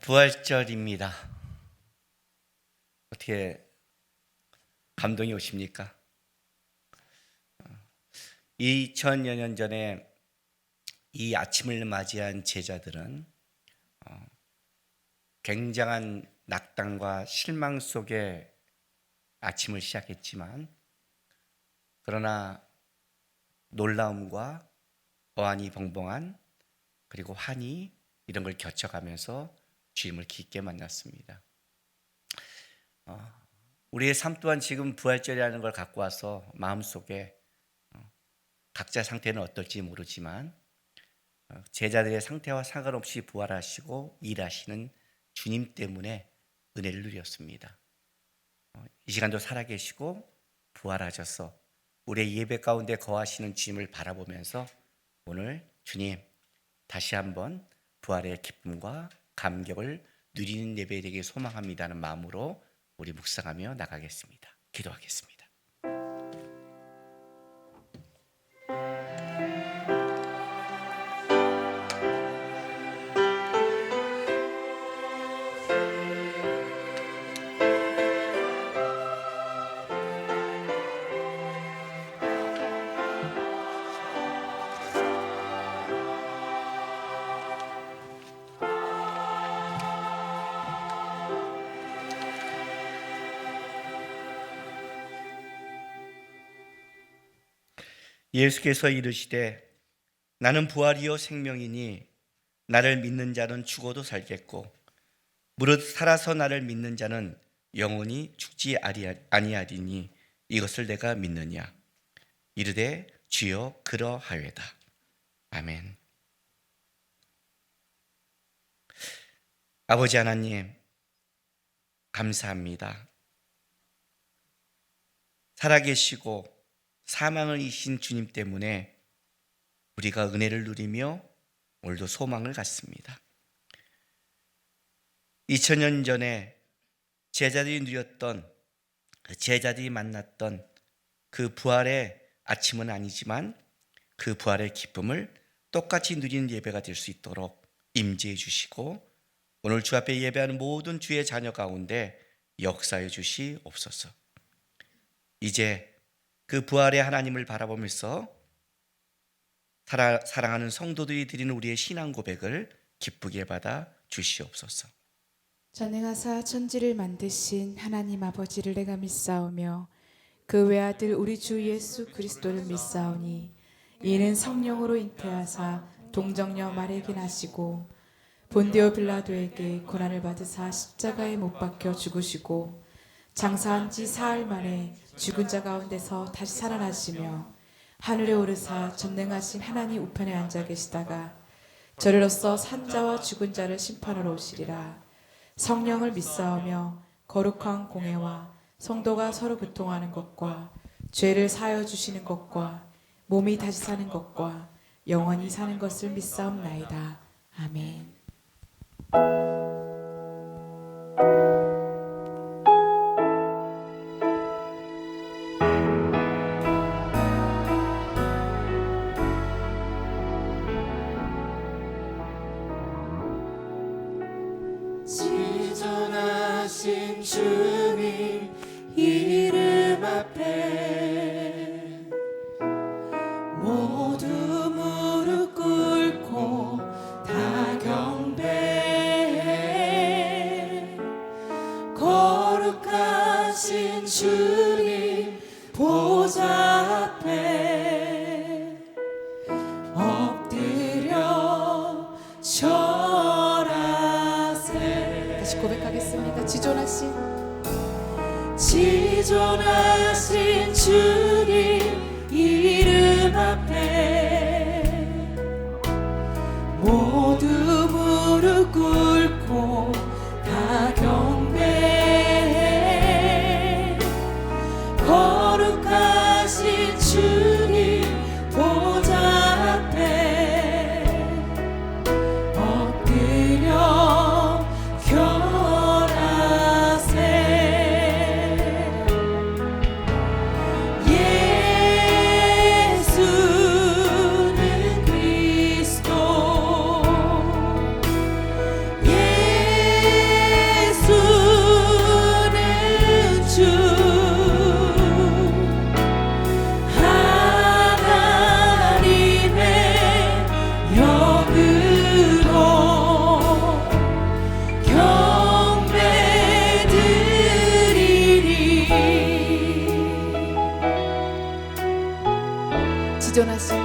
부활절입니다. 어떻게 감동이 오십니까? 2000여 년 전에 이 아침을 맞이한 제자들은 굉장한 낙담과 실망 속에 아침을 시작했지만, 그러나 놀라움과 어안이 벙벙한, 그리고 환희, 이런 걸 겪어가면서 주님을 깊게 만났습니다. 우리의 삶 또한 지금 부활절이라는 걸 갖고 와서 마음속에 각자 상태는 어떨지 모르지만 제자들의 상태와 상관없이 부활하시고 일하시는 주님 때문에 은혜를 누렸습니다. 이 시간도 살아계시고 부활하셔서 우리의 예배 가운데 거하시는 주님을 바라보면서 오늘 주님 다시 한번 부활의 기쁨과 감격을 누리는 예배 되길 소망합니다는 마음으로 우리 묵상하며 나가겠습니다. 기도하겠습니다. 예수께서 이르시되 나는 부활이요 생명이니 나를 믿는 자는 죽어도 살겠고 무릇 살아서 나를 믿는 자는 영원히 죽지 아니하리니 이것을 내가 믿느냐. 이르되 주여 그러하외다. 아멘. 아버지 하나님, 감사합니다. 살아계시고 사망을 이기신 주님 때문에 우리가 은혜를 누리며 오늘도 소망을 갖습니다. 2000년 전에 제자들이 누렸던, 제자들이 만났던 그 부활의 아침은 아니지만 그 부활의 기쁨을 똑같이 누리는 예배가 될 수 있도록 임재해 주시고 오늘 주 앞에 예배하는 모든 주의 자녀 가운데 역사해 주시옵소서. 이제 그 부활의 하나님을 바라보면서 사랑하는 성도들이 드리는 우리의 신앙 고백을 기쁘게 받아 주시옵소서. 전능하사 천지를 만드신 하나님 아버지를 내가 믿사오며 그 외아들 우리 주 예수 그리스도를 믿사오니 이는 성령으로 잉태하사 동정녀 마리아에게 나시고 본디오 빌라도에게 고난을 받으사 십자가에 못 박혀 죽으시고 장사한 지 사흘 만에 죽은 자 가운데서 다시 살아나시며 하늘에 오르사 전능하신 하나님 우편에 앉아 계시다가 저리로서 산자와 죽은 자를 심판하러 오시리라. 성령을 믿사오며 거룩한 공회와 성도가 서로 교통하는 것과 죄를 사하여 주시는 것과 몸이 다시 사는 것과 영원히 사는 것을 믿사옵나이다. 아멘. 지존하신 주님 이름 앞에 모두 무릎 꿇고 다 경배해. 거룩하신 주님 보좌 앞에 엎드려 다시 고백하겠습니다. 지존하신 주님 이름 앞에 모두 무릎 꿇고 다 경배해. 거룩하신 주님 보좌 앞에 엎드려 결하세. 예수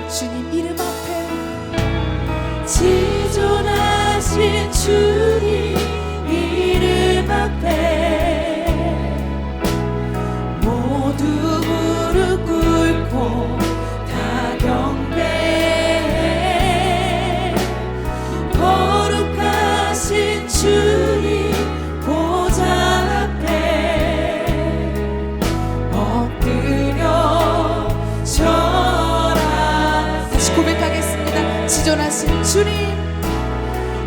주님 이름 앞에 지존하신 주님 이름 앞에 모두 무릎 꿇고 다 경배해. 거룩하신 주님 보좌 앞에 엎드려 절하세. 다시 고백하겠습니다. 지존하신 주님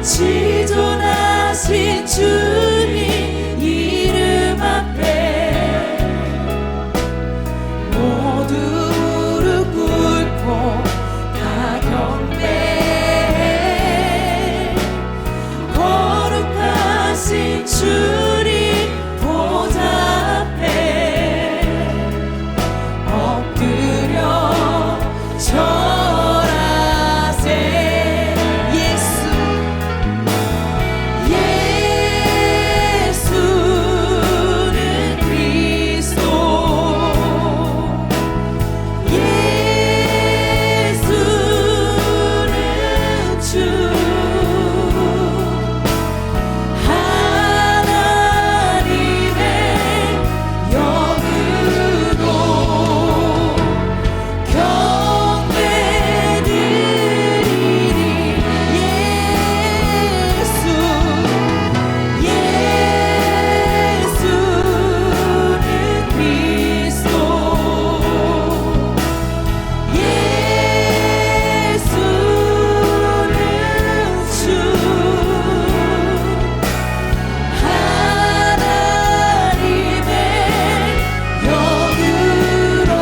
지존하신 주님 이름 앞에 모두 무릎 꿇고 다 경배해. 거룩하신 주님 보좌 앞에 엎드려 절하세. 예수는 그리스도, 예수는 주, 하나님의 영으로 경배드리리. 예수는 그리스도, 예수는 주, 하나님의 영으로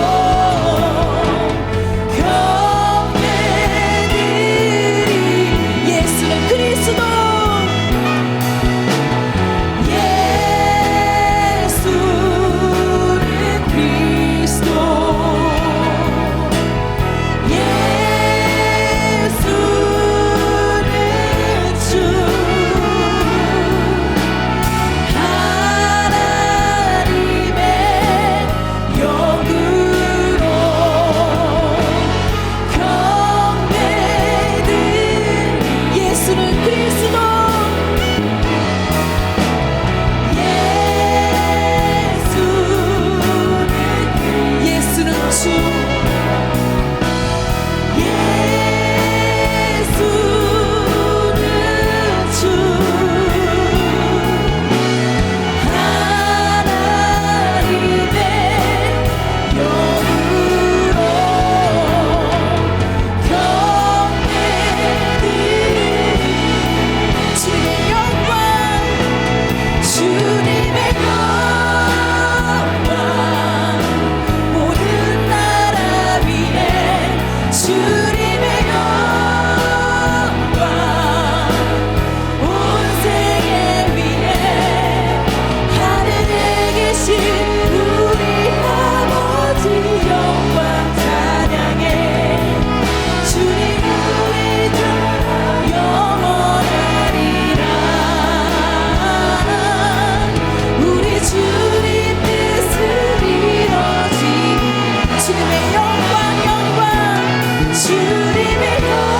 경배드리리. 예수는 그리스도, 예수는 그리스도, 예수는 주, 하나님의 영으로 경배드리리. 예수는 그리스도, 예수는 주, 예수는 주, 하나님의 영으로 경배드리리. 주님의 영광, 주님의 영광 모든 나라 위에 주님의 영광 온 세계 위에 하늘에 계신 우리 아버지 영광 찬양해. 주님 우리 주 영원하리라. 우리 주님 뜻을 이루지. 주님의 영광 영광 주님의 영광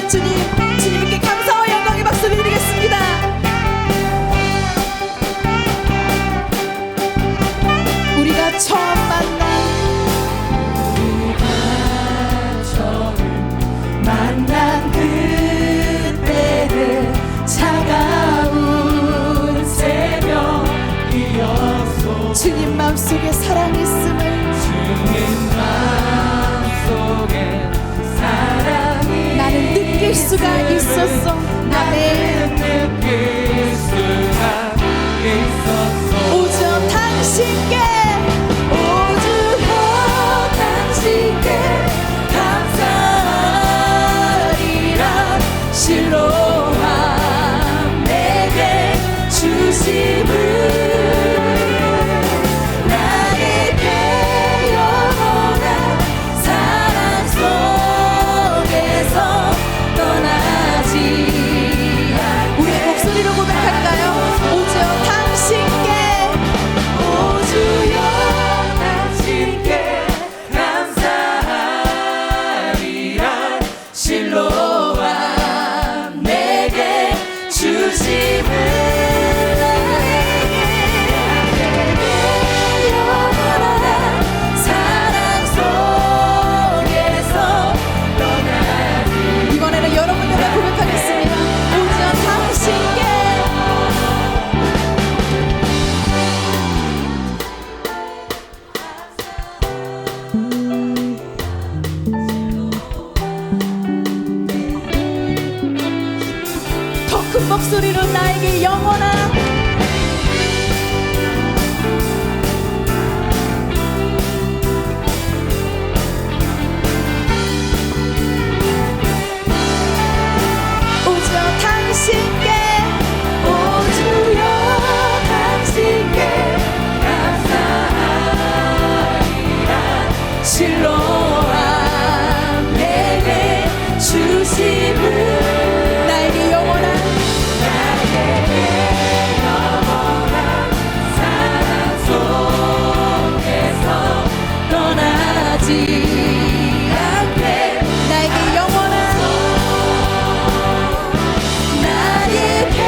주신 주님께 감사와 영광의 박수를 드리겠습니다. 우리가 처음 만난 그때는 차가운 새벽이었소. 주님 마음속에 사랑이 있음을 주님 마음속에 사랑이 나는 느낄 수가 있었어. 나는 느낄 수가 있었소. 오저 당신께 오주여 당신께 감사하리라. 실로암 내게 주심을 나에게 영원한 사랑 속에서 떠나지 않게. 우리 목소리로 고백할까요? 오저 당신께 오주여 당신께 감사하리라. 실로암 내게 주심을 나에게 영원한 사랑 속에서 떠나지. 이번에는 여러분들과 고백하겠습니다. 오저 당신께 더 큰 목소리로 나에게 영원한 오저 당신께 오주여 당신께 감사하리라. 실로암 내게 주심을 나에게 영원한 사랑 속에서 떠나지 않게. 나에게 영원한 나에게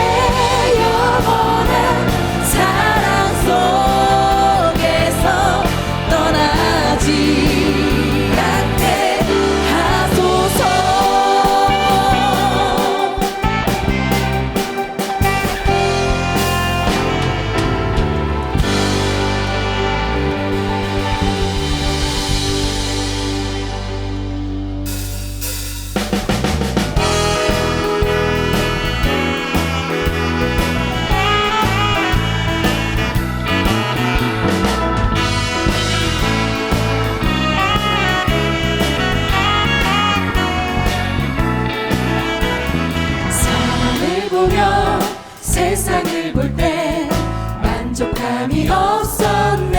영원한 사랑 속에서 떠나지 않게 하소서. 사람을 보며 세상을 볼 때 만족함이 없었네.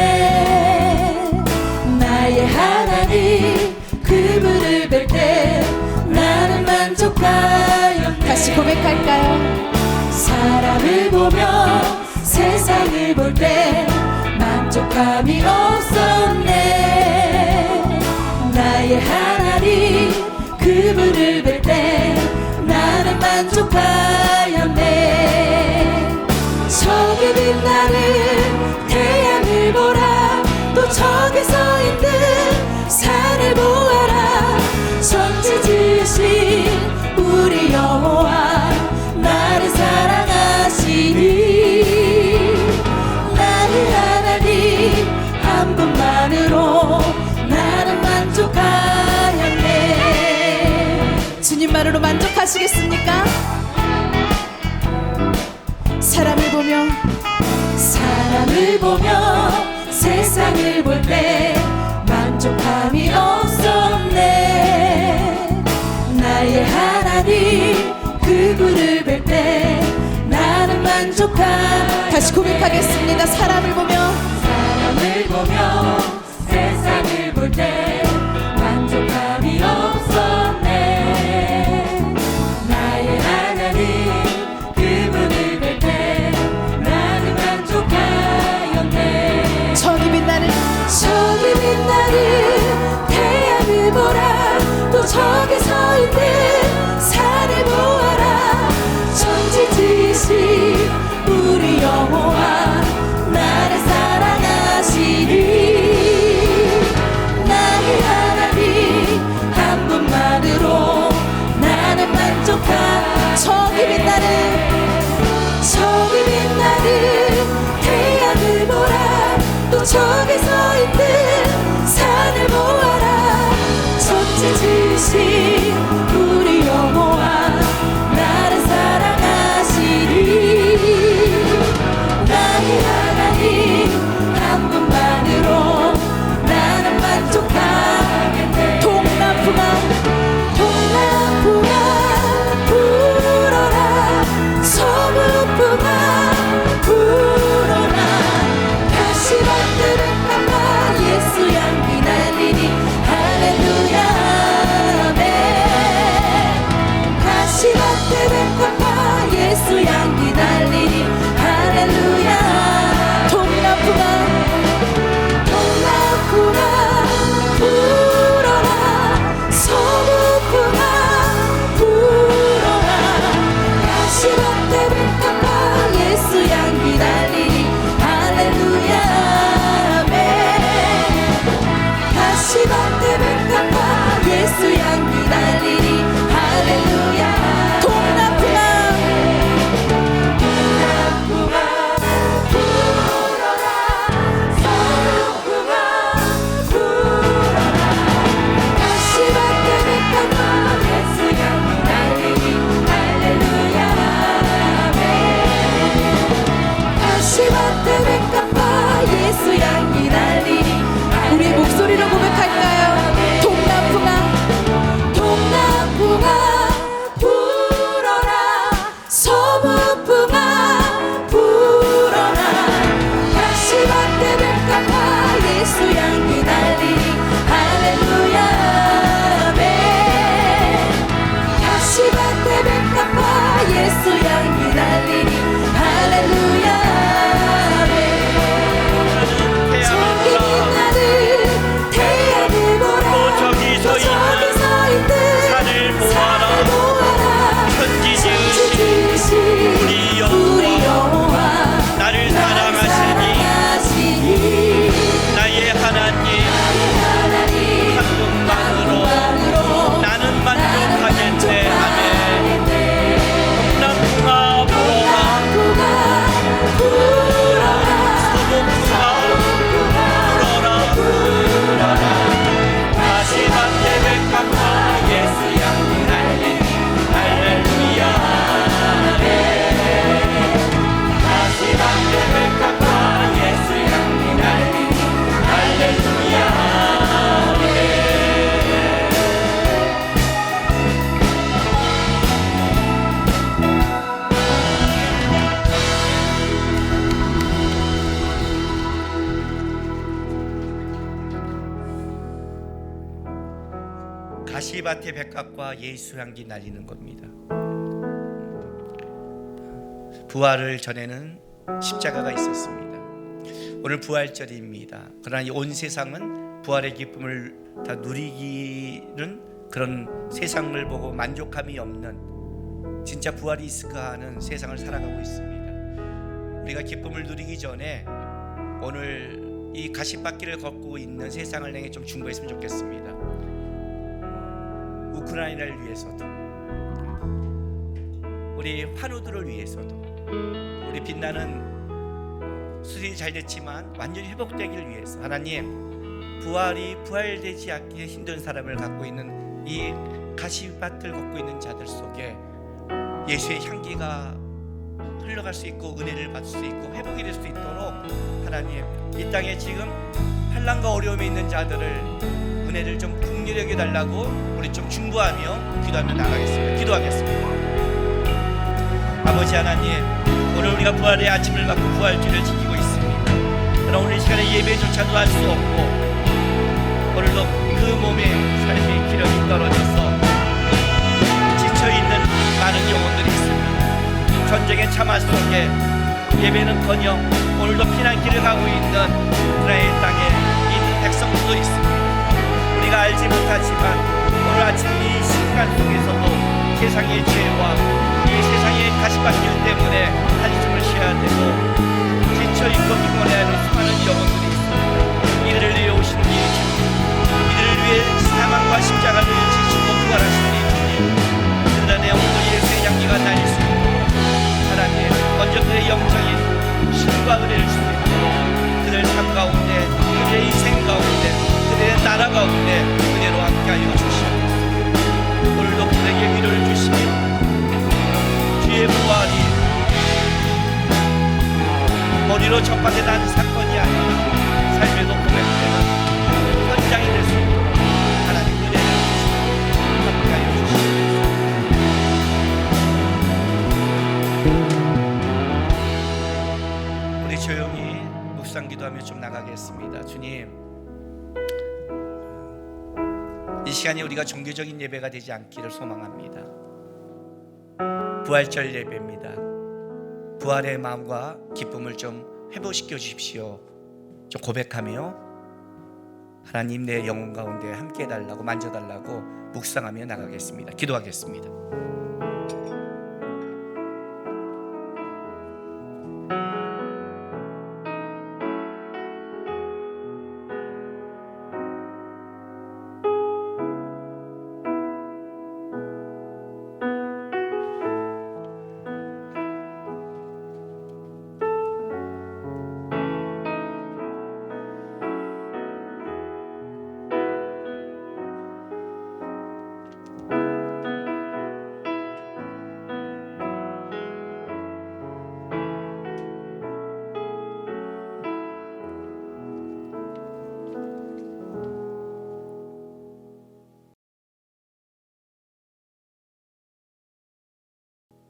나의 하나님 그분을 뵐 때 나는 만족하였네. 다시 고백할까요? 사람을 보며 세상을 볼 때 만족함이 없었네. 나의 하나님 그분을 뵐 때 나는 만족하였네. 저기 빛나는 태양을 보라. 또 저기 서 있는 산을 보아라. 천지 지으신 우리 여호와 나를 사랑하시니. 나의 하나님 한 분만으로 나는 만족하였네. 주님만으로 만족하시겠습니까? 사람을 보며 세상을 볼 때 만족함이 없었네. 나의 하나님 그분을 뵐 때 나는 만족함. 다시 고백하겠습니다. 사람을 보며 세상을 볼 때 만족함이 없었네. 나의 하나님 그분을 뵐 때 나는 만족하였네. 저기 빛나는 태양을 보라. 또 저기 서 있는 또 저기 서 있는 산을 보아라. 천지 지으신 우리 여호와 나를 사랑하시리. 나의 하나님 한 분만으로 나는 만족하겠네. 동남풍아 불어라. 서부풍아 불어라. 가시밭들은 깜빡 예수 향기 날리니 할렐루야 아멘. 가시밭들은 깜빡 예수 향기 날리니 할렐루야. 동남풍아 불어라. 서부풍아 불어라. 가시밭들은 깜빡 예수 향기 날리니 할렐루야 아멘. 가시밭들은 깜빡 예수 향기 날리니 할렐루야. 동남풍아 불어라. 서부풍아 불어라. 가시밭들은 깜빡 예수 향기 날리니 할렐루야 아멘. 가시밭들은 깜빡 예수 향기 날리니. 우리 목소리로 고백할까요? 동남풍아 불어라. 서부풍아 불어라. 가시밭들은 깜빡 예수 향기 날리니 할렐루야 아멘. 가시밭들은 깜빡 예수 향기 날리니 할렐루야 아멘. 저기 있는 태양을 보라. 또 저기 서 있는 산을 보아라. 천지 지으신 우리 여호와 나를 사랑하시니. 나의 하나님 한 분만으로 나는 만족하겠네. 아멘. 동남풍아 불어라. 서부풍아 불어라. 가시밭에 깜빡 예수 향기 날리니 할렐루야 아멘. 가시밭에 깜빡 예수 향기 날리니 할렐루야 아멘. 가시밭의 백합과 예수 향기 날리는 겁니다. 부활을 전에는 십자가가 있었습니다. 오늘 부활절입니다. 그러나 이 온 세상은 부활의 기쁨을 다 누리기는 그런 세상을 보고 만족함이 없는 진짜 부활이 있을까 하는 세상을 살아가고 있습니다. 우리가 기쁨을 누리기 전에 오늘 이 가시밭길을 걷고 있는 세상을 향해 좀 중보했으면 좋겠습니다. 우크라이나를 위해서도, 우리 환우들을 위해서도, 우리 빛나는 수술이 잘 됐지만 완전히 회복되기를 위해서 하나님, 부활되지 않기에 힘든 사람을 갖고 있는 이 가시밭을 걷고 있는 자들 속에 예수의 향기가 흘러갈 수 있고 은혜를 받을 수 있고 회복이 될 수 있도록 하나님, 이 땅에 지금 환난과 어려움에 있는 자들을 은혜를 좀 긍휼히 여겨달라고 우리 좀 중보하며 기도하며 나가겠습니다. 기도하겠습니다. 아버지 하나님, 오늘 우리가 부활의 아침을 맞고 부활주를 지키고 있습니다. 그러나 오늘 이 시간에 예배조차도 할 수 없고 오늘도 그 몸에 삶의 기력이 떨어져서 지쳐있는 많은 영혼들이 있습니다. 전쟁의 참화 속에 예배는커녕 오늘도 피난길을 가고 있는 우크라이나 땅에 있는 백성들도 있습니다. 우리가 알지 못하지만 오늘 아침 이 시간 속에서도 세상의 죄와 이 세상의 가시밭길 때문에 한숨을 쉬어야 되고 지쳐있고 피곤해하는 수많은 영혼들이 있습니다. 이들을 위해 오신 이 주님, 이들을 위해 사망과 십자가를 지시고 부활하신 이 주님, 그들 안에 오늘도 예수의 향기가 날릴 수 있도록 하나님, 먼저 그의 영적인 힘과 은혜를 주시고 그들 삶 가운데 사건에 난 사건이 아니라 삶에도 고백되는 현장이 될 수 있도록 하나님 은혜를 주시고 함께하여 주시옵소서. 우리 조용히 묵상 기도하며 좀 나가겠습니다. 주님, 이 시간이 우리가 종교적인 예배가 되지 않기를 소망합니다. 부활절 예배입니다. 부활의 마음과 기쁨을 좀 회복시켜 주십시오. 좀 고백하며 하나님 내 영혼 가운데 함께 해달라고, 만져달라고 묵상하며 나가겠습니다. 기도하겠습니다.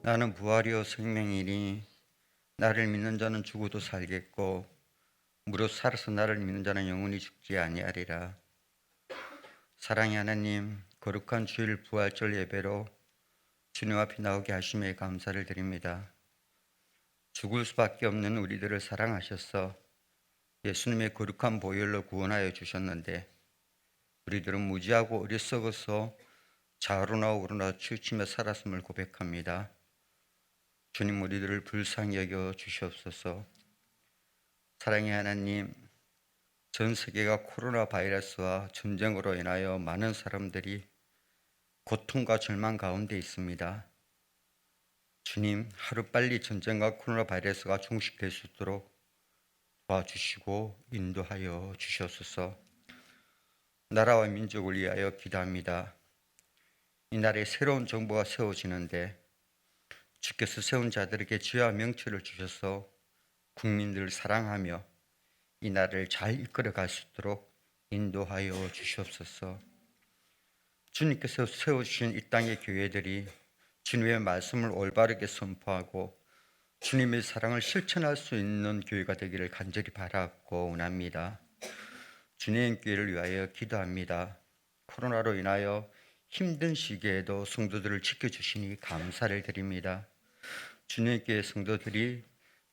나는 부활이요 생명이니 나를 믿는 자는 죽어도 살겠고 무릇 살아서 나를 믿는 자는 영원히 죽지 아니하리라. 사랑의 하나님, 거룩한 주일 부활절 예배로 주님 앞에 나오게 하심에 감사를 드립니다. 죽을 수밖에 없는 우리들을 사랑하셔서 예수님의 거룩한 보혈로 구원하여 주셨는데 우리들은 무지하고 어리석어서 좌우로나 우로나 치우치며 살았음을 고백합니다. 주님, 우리들을 불쌍히 여겨 주시옵소서. 사랑의 하나님, 전 세계가 코로나 바이러스와 전쟁으로 인하여 많은 사람들이 고통과 절망 가운데 있습니다. 주님, 하루빨리 전쟁과 코로나 바이러스가 종식될 수 있도록 도와주시고 인도하여 주시옵소서. 나라와 민족을 위하여 기도합니다. 이 나라에 새로운 정부가 세워지는데 주께서 세운 자들에게 지혜와 명철을 주셔서 국민들을 사랑하며 이 나라를 잘 이끌어 갈 수 있도록 인도하여 주시옵소서. 주님께서 세워주신 이 땅의 교회들이 주님의 말씀을 올바르게 선포하고 주님의 사랑을 실천할 수 있는 교회가 되기를 간절히 바라고 원합니다. 주님의 교회를 위하여 기도합니다. 코로나로 인하여 힘든 시기에도 성도들을 지켜주시니 감사를 드립니다. 주님의 교회 성도들이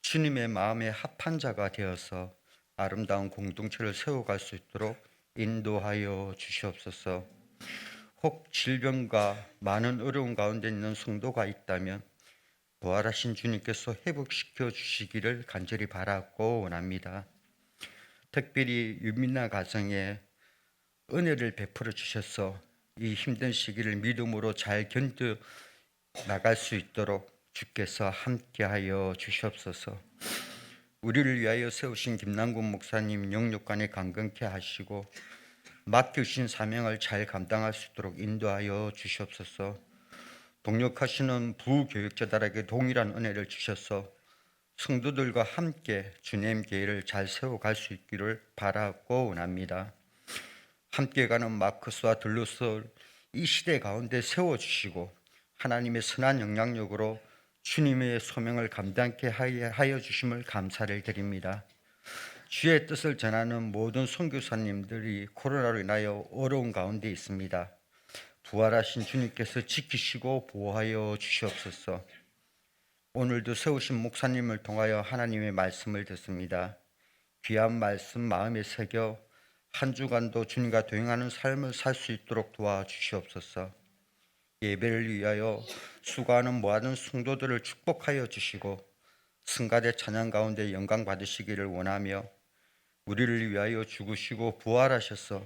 주님의 마음에 합한 자가 되어서 아름다운 공동체를 세워갈 수 있도록 인도하여 주시옵소서. 혹 질병과 많은 어려운 가운데 있는 성도가 있다면 부활하신 주님께서 회복시켜 주시기를 간절히 바라고 원합니다. 특별히 유민나 가정에 은혜를 베풀어 주셔서 이 힘든 시기를 믿음으로 잘 견뎌 나갈 수 있도록 주께서 함께하여 주시옵소서. 우리를 위하여 세우신 김남군 목사님 영육간에 강건케 하시고 맡겨주신 사명을 잘 감당할 수 있도록 인도하여 주시옵소서. 동역하시는 부교육자들에게 동일한 은혜를 주셔서 성도들과 함께 주님 교회를 잘 세워갈 수 있기를 바라고 원합니다. 함께 가는 마크스와 들루스를 이 시대 가운데 세워주시고 하나님의 선한 영향력으로 주님의 소명을 감당케 하여 주심을 감사를 드립니다. 주의 뜻을 전하는 모든 선교사님들이 코로나로 인하여 어려운 가운데 있습니다. 부활하신 주님께서 지키시고 보호하여 주시옵소서. 오늘도 세우신 목사님을 통하여 하나님의 말씀을 듣습니다. 귀한 말씀 마음에 새겨 한 주간도 주님과 동행하는 삶을 살 수 있도록 도와주시옵소서. 예배를 위하여 수고하는 모든 성도들을 축복하여 주시고 승가대 찬양 가운데 영광 받으시기를 원하며 우리를 위하여 죽으시고 부활하셔서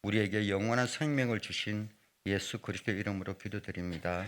우리에게 영원한 생명을 주신 예수 그리스도의 이름으로 기도드립니다.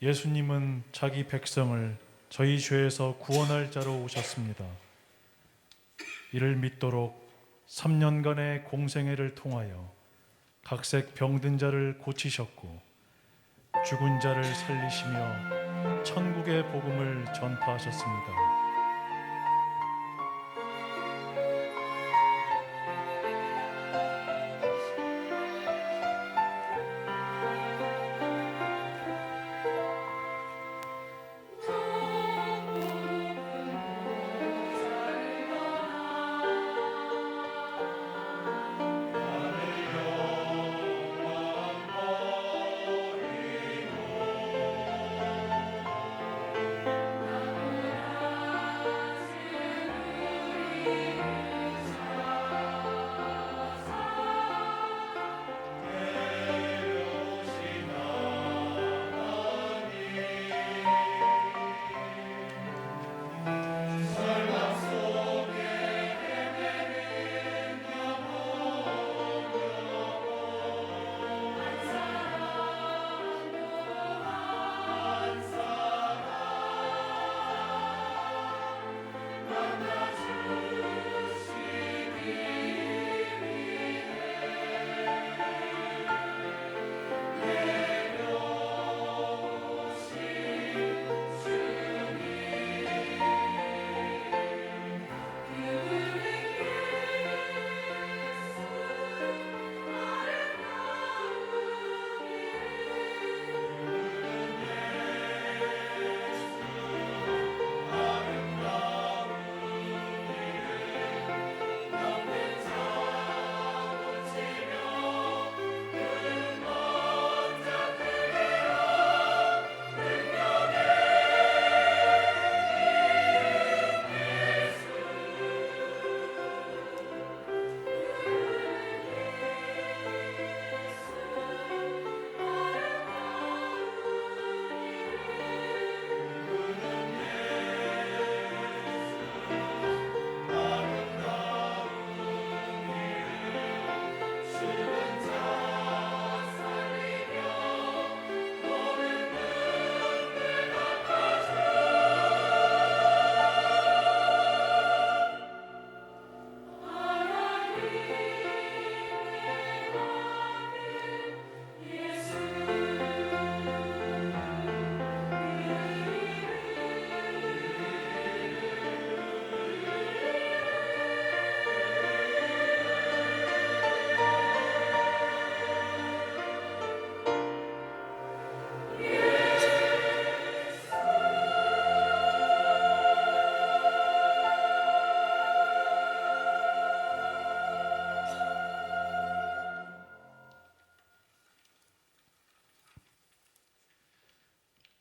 예수님은 자기 백성을 저희 죄에서 구원할 자로 오셨습니다. 이를 믿도록 3년간의 공생애를 통하여 각색 병든 자를 고치셨고 죽은 자를 살리시며 천국의 복음을 전파하셨습니다.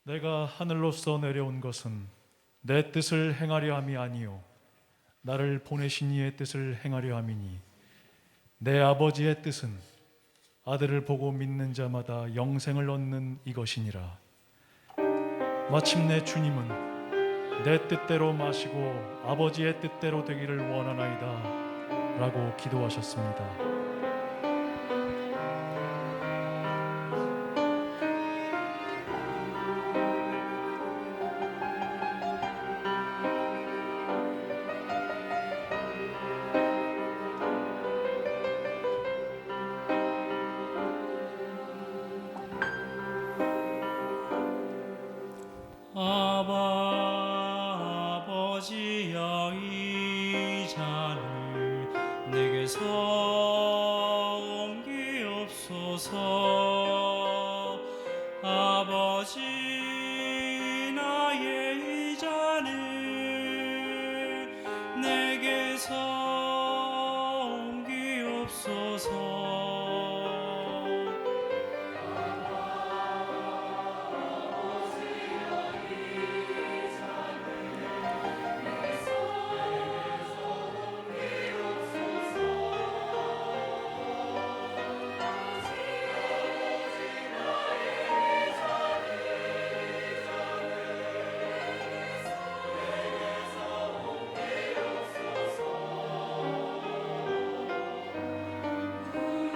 내가 하늘로서 내려온 것은 내 뜻을 행하려 함이 아니요 나를 보내신 이의 뜻을 행하려 함이니 내 아버지의 뜻은 아들을 보고 믿는 자마다 영생을 얻는 이것이니라. 마침내 주님은 내 뜻대로 마시고 아버지의 뜻대로 되기를 원하나이다 라고 기도하셨습니다. 아버지여 이 잔을 내게서 옮기옵소서. 아버지 나의 이 잔을 내게서 옮기옵소서. 그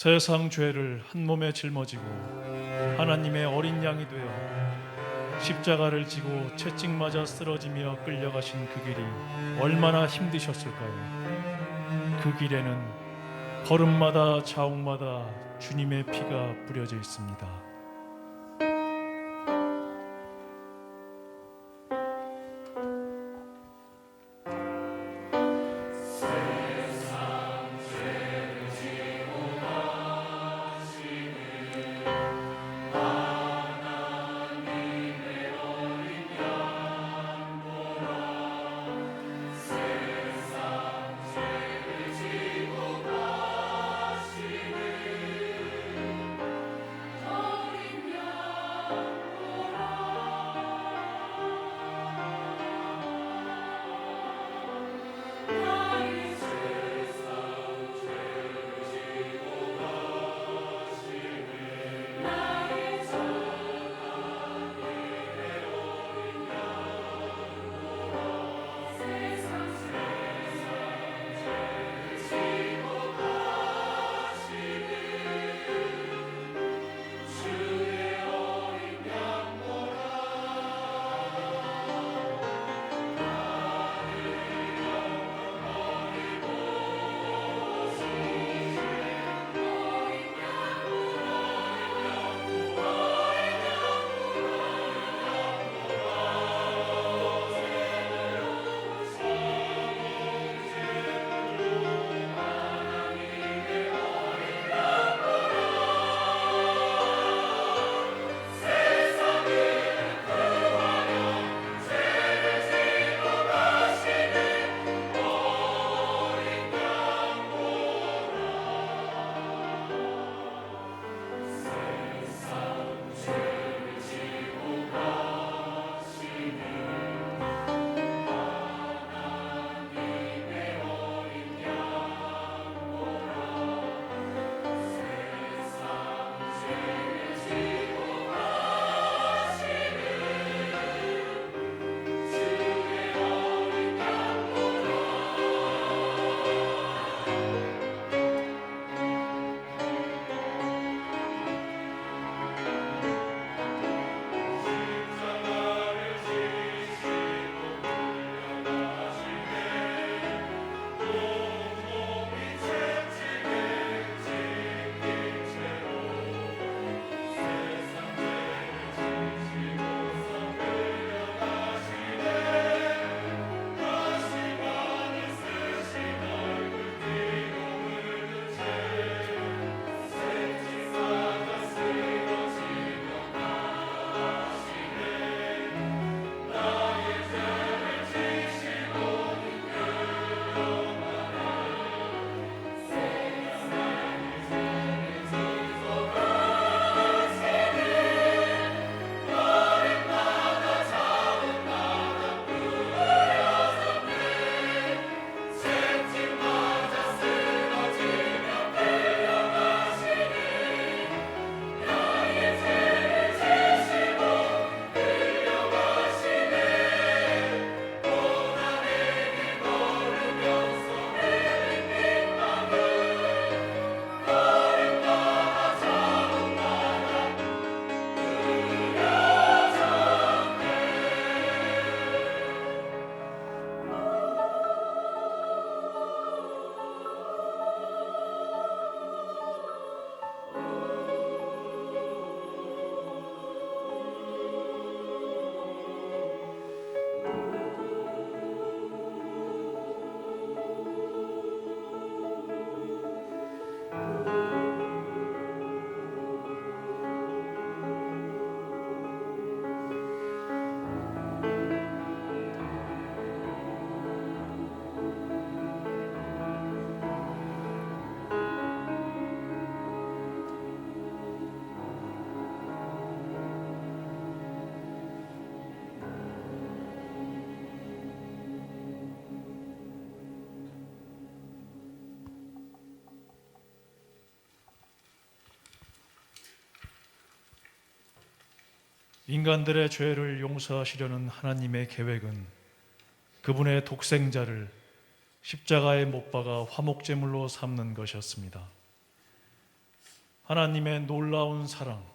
세상 죄를 한 몸에 짊어지고 하나님의 어린 양이 되어 십자가를 지고 채찍 맞아 쓰러지며 끌려가신 그 길이 얼마나 힘드셨을까요? 그 길에는 걸음마다 자욱마다 주님의 피가 뿌려져 있습니다. 인간들의 죄를 용서하시려는 하나님의 계획은 그분의 독생자를 십자가에 못 박아 화목제물로 삼는 것이었습니다. 하나님의 놀라운 사랑,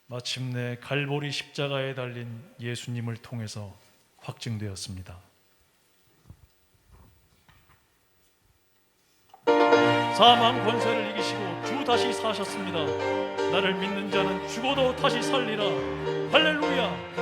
마침내 갈보리 십자가에 달린 예수님을 통해서 확증되었습니다. 사망 권세를 이기시고 주 다시 사셨습니다. 나를 믿는 자는 죽어도 다시 살리라. 할렐루야.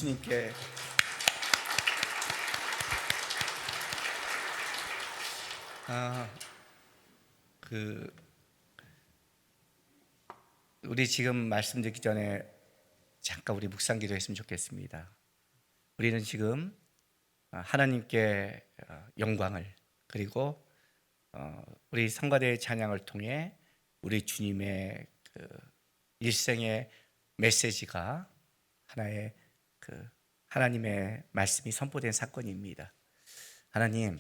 예수님께 우리 지금 말씀 듣기 전에 잠깐 우리 묵상 기도했으면 좋겠습니다. 우리는 지금 하나님께 영광을 그리고 우리 성가대의 찬양을 통해 우리 주님의 그 일생의 메시지가 하나의 하나님의 말씀이 선포된 사건입니다. 하나님,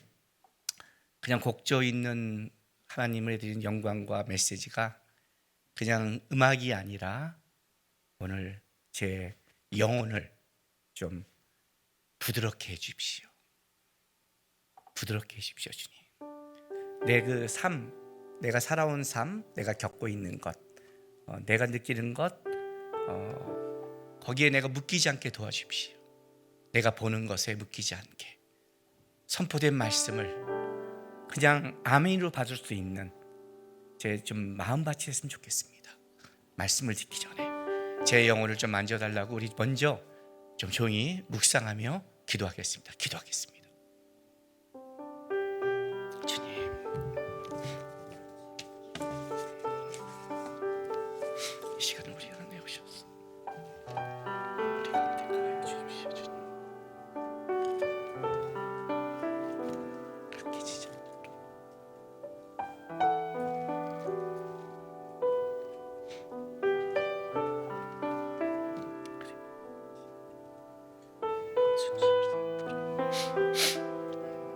그냥 곡조 있는 하나님을 드린 영광과 메시지가 그냥 음악이 아니라 오늘 제 영혼을 좀 부드럽게 해주십시오. 부드럽게 해주십시오, 주님. 내 그 삶, 내가 살아온 삶, 내가 겪고 있는 것, 내가 느끼는 것, 거기에 내가 묶이지 않게 도와주십시오. 내가 보는 것에 묶이지 않게 선포된 말씀을 그냥 아멘으로 받을 수 있는 제 좀 마음밭이 됐으면 좋겠습니다. 말씀을 듣기 전에 제 영혼을 좀 만져달라고 우리 먼저 좀 조용히 묵상하며 기도하겠습니다. 기도하겠습니다. 주님, 이 시간을 우리 안에 오셔서 우리 가운데 거하여 주십시오. 주님, 그렇게 지자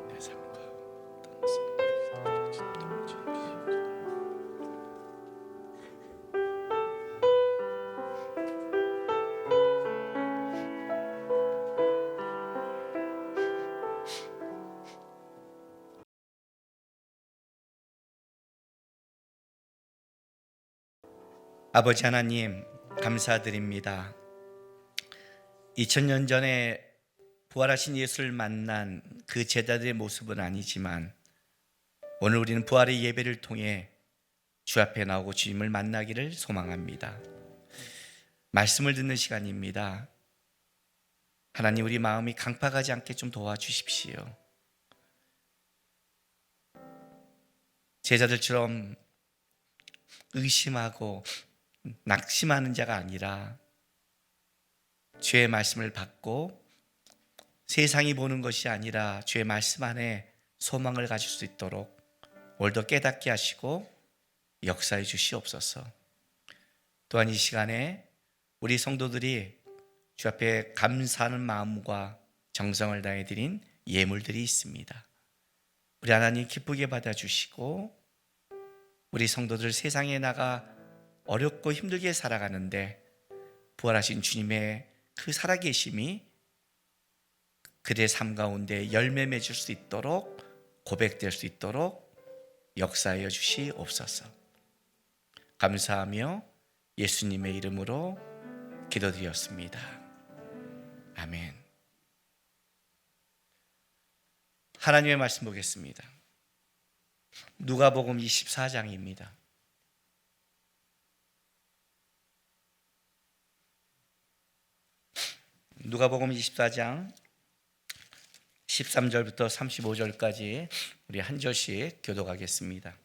내 삶과 어떤 삶을 주십시오. 아버지 하나님, 감사드립니다. 2000년 전에 부활하신 예수를 만난 그 제자들의 모습은 아니지만 오늘 우리는 부활의 예배를 통해 주 앞에 나오고 주님을 만나기를 소망합니다. 말씀을 듣는 시간입니다. 하나님, 우리 마음이 강팍하지 않게 좀 도와주십시오. 제자들처럼 의심하고 낙심하는 자가 아니라 주의 말씀을 받고 세상이 보는 것이 아니라 주의 말씀 안에 소망을 가질 수 있도록 오늘도 깨닫게 하시고 역사해 주시옵소서. 또한 이 시간에 우리 성도들이 주 앞에 감사하는 마음과 정성을 다해 드린 예물들이 있습니다. 우리 하나님 기쁘게 받아주시고 우리 성도들 세상에 나가 어렵고 힘들게 살아가는데 부활하신 주님의 그 살아계심이 그들의 삶 가운데 열매 맺을 수 있도록 고백될 수 있도록 역사하여 주시옵소서. 감사하며 예수님의 이름으로 기도드렸습니다. 아멘. 하나님의 말씀 보겠습니다. 누가복음 24장입니다. 누가복음 24장 13절부터 35절까지 우리 한 절씩 교독하겠습니다.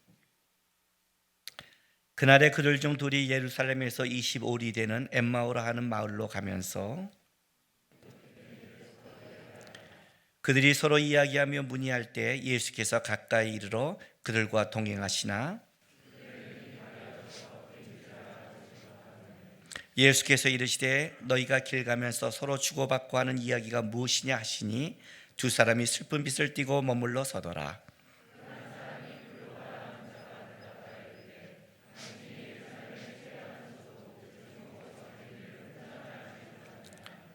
그날에 그들 중 둘이 예루살렘에서 25리 되는 엠마오라 하는 마을로 가면서 그들이 서로 이야기하며 문의할 때 예수께서 가까이 이르러 그들과 동행하시나 예수께서 이르시되 너희가 길 가면서 서로 주고받고 하는 이야기가 무엇이냐 하시니 두 사람이 슬픈 빛을 띠고 머물러 서더라.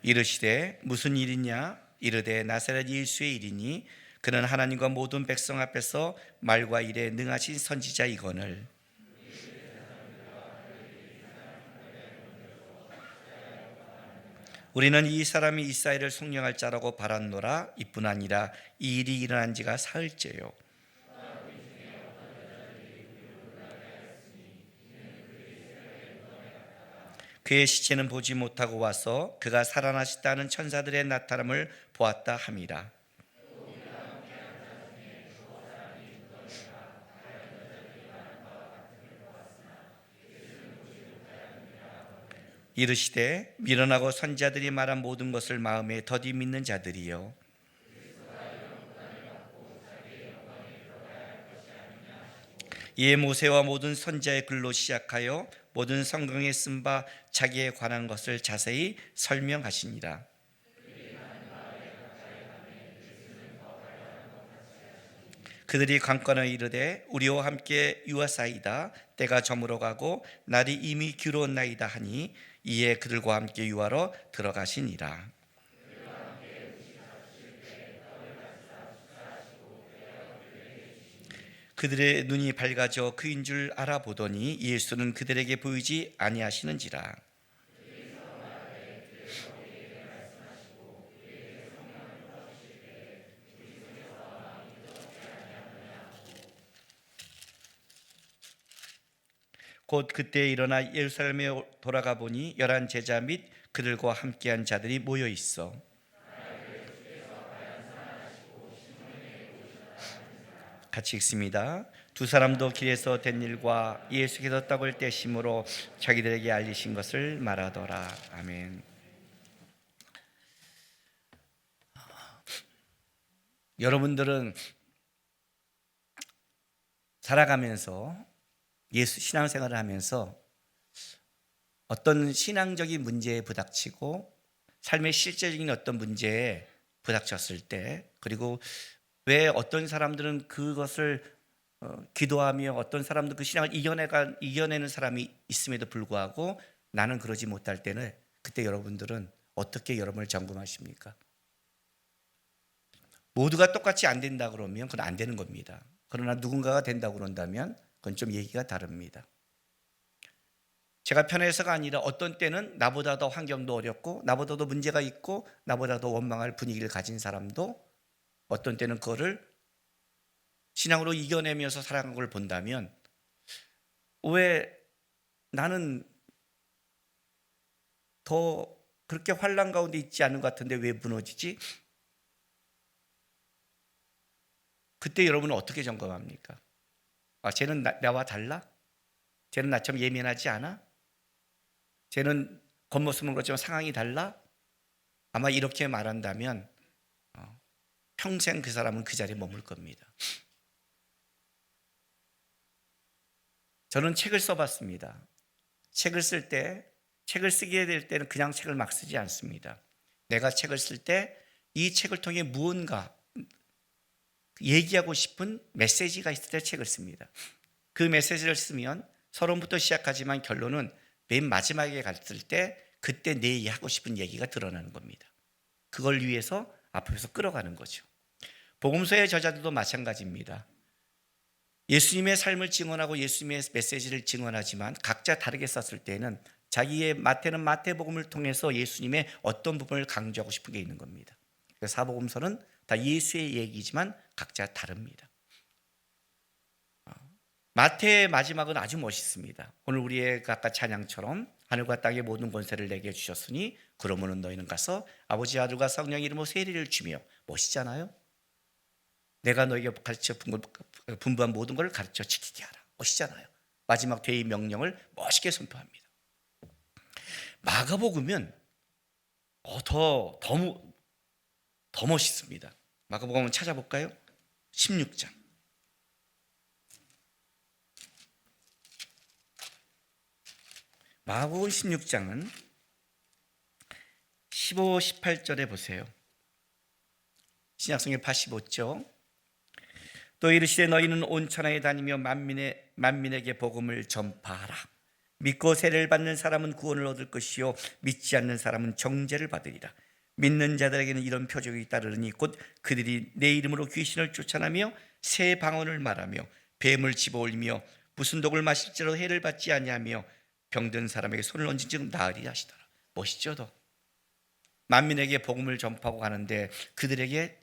이르시되 무슨 일이냐? 이르되 나사렛 예수의 일이니 그는 하나님과 모든 백성 앞에서 말과 일에 능하신 선지자이거늘 우리는 이 사람이 이스라엘을 속량할 자라고 바랐노라. 이뿐 아니라 이 일이 일어난 지가 사흘째요. 그의 시체는 보지 못하고 와서 그가 살아나셨다는 천사들의 나타남을 보았다 함이라. 이르시되 미련하고 선지자들이 말한 모든 것을 마음에 더디 믿는 자들이요 이에 모세와 모든 선지자의 글로 시작하여 모든 성경에 쓴 바 자기에 관한 것을 자세히 설명하시니라. 그들이 관건을 이르되 우리와 함께 유하사이다. 때가 저물어 가고 날이 이미 기울었나이다 하니 이에 그들과 함께 유하로 들어가시니라. 그들의 눈이 밝아져 그인 줄 알아보더니 예수는 그들에게 보이지 아니하시는지라. 곧 그때 일어나 예루살렘에 돌아가 보니 11 제자 및 그들과 함께한 자들이 모여 있어 같이 읽습니다. 두 사람도 길에서 된 일과 예수께서 떡을 떼심으로 자기들에게 알리신 것을 말하더라. 아멘. 여러분들은 살아가면서 예수 신앙생활을 하면서 어떤 신앙적인 문제에 부닥치고 삶의 실제적인 어떤 문제에 부닥쳤을 때, 그리고 왜 어떤 사람들은 그것을 기도하며 어떤 사람도 그 신앙을 이겨내는 사람이 있음에도 불구하고 나는 그러지 못할 때는, 그때 여러분들은 어떻게 여러분을 점검하십니까? 모두가 똑같이 안 된다 그러면 그건 안 되는 겁니다. 그러나 누군가가 된다고 그런다면 그건 좀 얘기가 다릅니다. 제가 편해서가 아니라 어떤 때는 나보다 더 환경도 어렵고 나보다 더 문제가 있고 나보다 더 원망할 분위기를 가진 사람도 어떤 때는 그거를 신앙으로 이겨내면서 살아간 걸 본다면, 왜 나는 더 그렇게 환난 가운데 있지 않은 것 같은데 왜 무너지지? 그때 여러분은 어떻게 점검합니까? 쟤는 나와 달라? 쟤는 나처럼 예민하지 않아? 쟤는 겉모습은 그렇지만 상황이 달라? 아마 이렇게 말한다면 평생 그 사람은 그 자리에 머물 겁니다. 저는 책을 써봤습니다. 책을 쓰게 될 때는 그냥 책을 막 쓰지 않습니다. 내가 책을 쓸 때 이 책을 통해 무언가 얘기하고 싶은 메시지가 있을 때 책을 씁니다. 그 메시지를 쓰면 서론부터 시작하지만 결론은 맨 마지막에 갔을 때 그때 내 하고 싶은 얘기가 드러나는 겁니다. 그걸 위해서 앞에서 끌어가는 거죠. 복음서의 저자들도 마찬가지입니다. 예수님의 삶을 증언하고 예수님의 메시지를 증언하지만 각자 다르게 썼을 때는 자기의 마태는 마태복음을 통해서 예수님의 어떤 부분을 강조하고 싶은 게 있는 겁니다. 사복음서는 다 예수의 얘기지만 각자 다릅니다. 마태의 마지막은 아주 멋있습니다. 오늘 우리의 아까 찬양처럼 하늘과 땅의 모든 권세를 내게 주셨으니 그러므로 너희는 가서 아버지 아들과 성령 이름으로 세례를 주며, 멋있잖아요. 내가 너에게 가르쳐 분부한 모든 것을 가르쳐 지키게 하라, 멋있잖아요. 마지막 대의 명령을 멋있게 선포합니다. 마가복음은 더 멋있습니다. 마가복음 한번 찾아볼까요? 16장. 마가복음 16장은 15, 18절에 보세요. 신약성경 85쪽. 또 이르시되 너희는 온 천하에 다니며 만민에게 복음을 전파하라. 믿고 세례를 받는 사람은 구원을 얻을 것이요 믿지 않는 사람은 정죄를 받으리라. 믿는 자들에게는 이런 표적이 따르니 곧 그들이 내 이름으로 귀신을 쫓아내며 새 방언을 말하며 뱀을 집어올리며 무슨 독을 마실지라도 해를 받지 아니하며 병든 사람에게 손을 얹은 즉 나으리라 하시더라. 멋있죠? 더 만민에게 복음을 전파하고 가는데 그들에게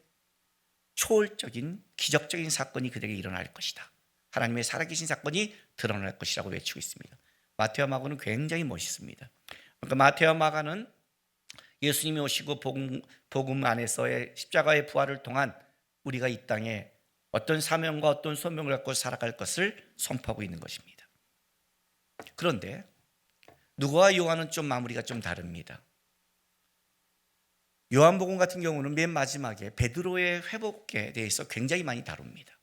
초월적인 기적적인 사건이 그들에게 일어날 것이다. 하나님의 살아계신 사건이 드러날 것이라고 외치고 있습니다. 마태와 마가는 굉장히 멋있습니다. 그러니까 마태와 마가는 예수님이 오시고 복음 안에서의 십자가의 부활을 통한 우리가 이 땅에 어떤 사명과 어떤 소명을 갖고 살아갈 것을 선포하고 있는 것입니다. 그런데 누가와 요한은 좀 마무리가 좀 다릅니다. 요한복음 같은 경우는 맨 마지막에 베드로의 회복에 대해서 굉장히 많이 다룹니다.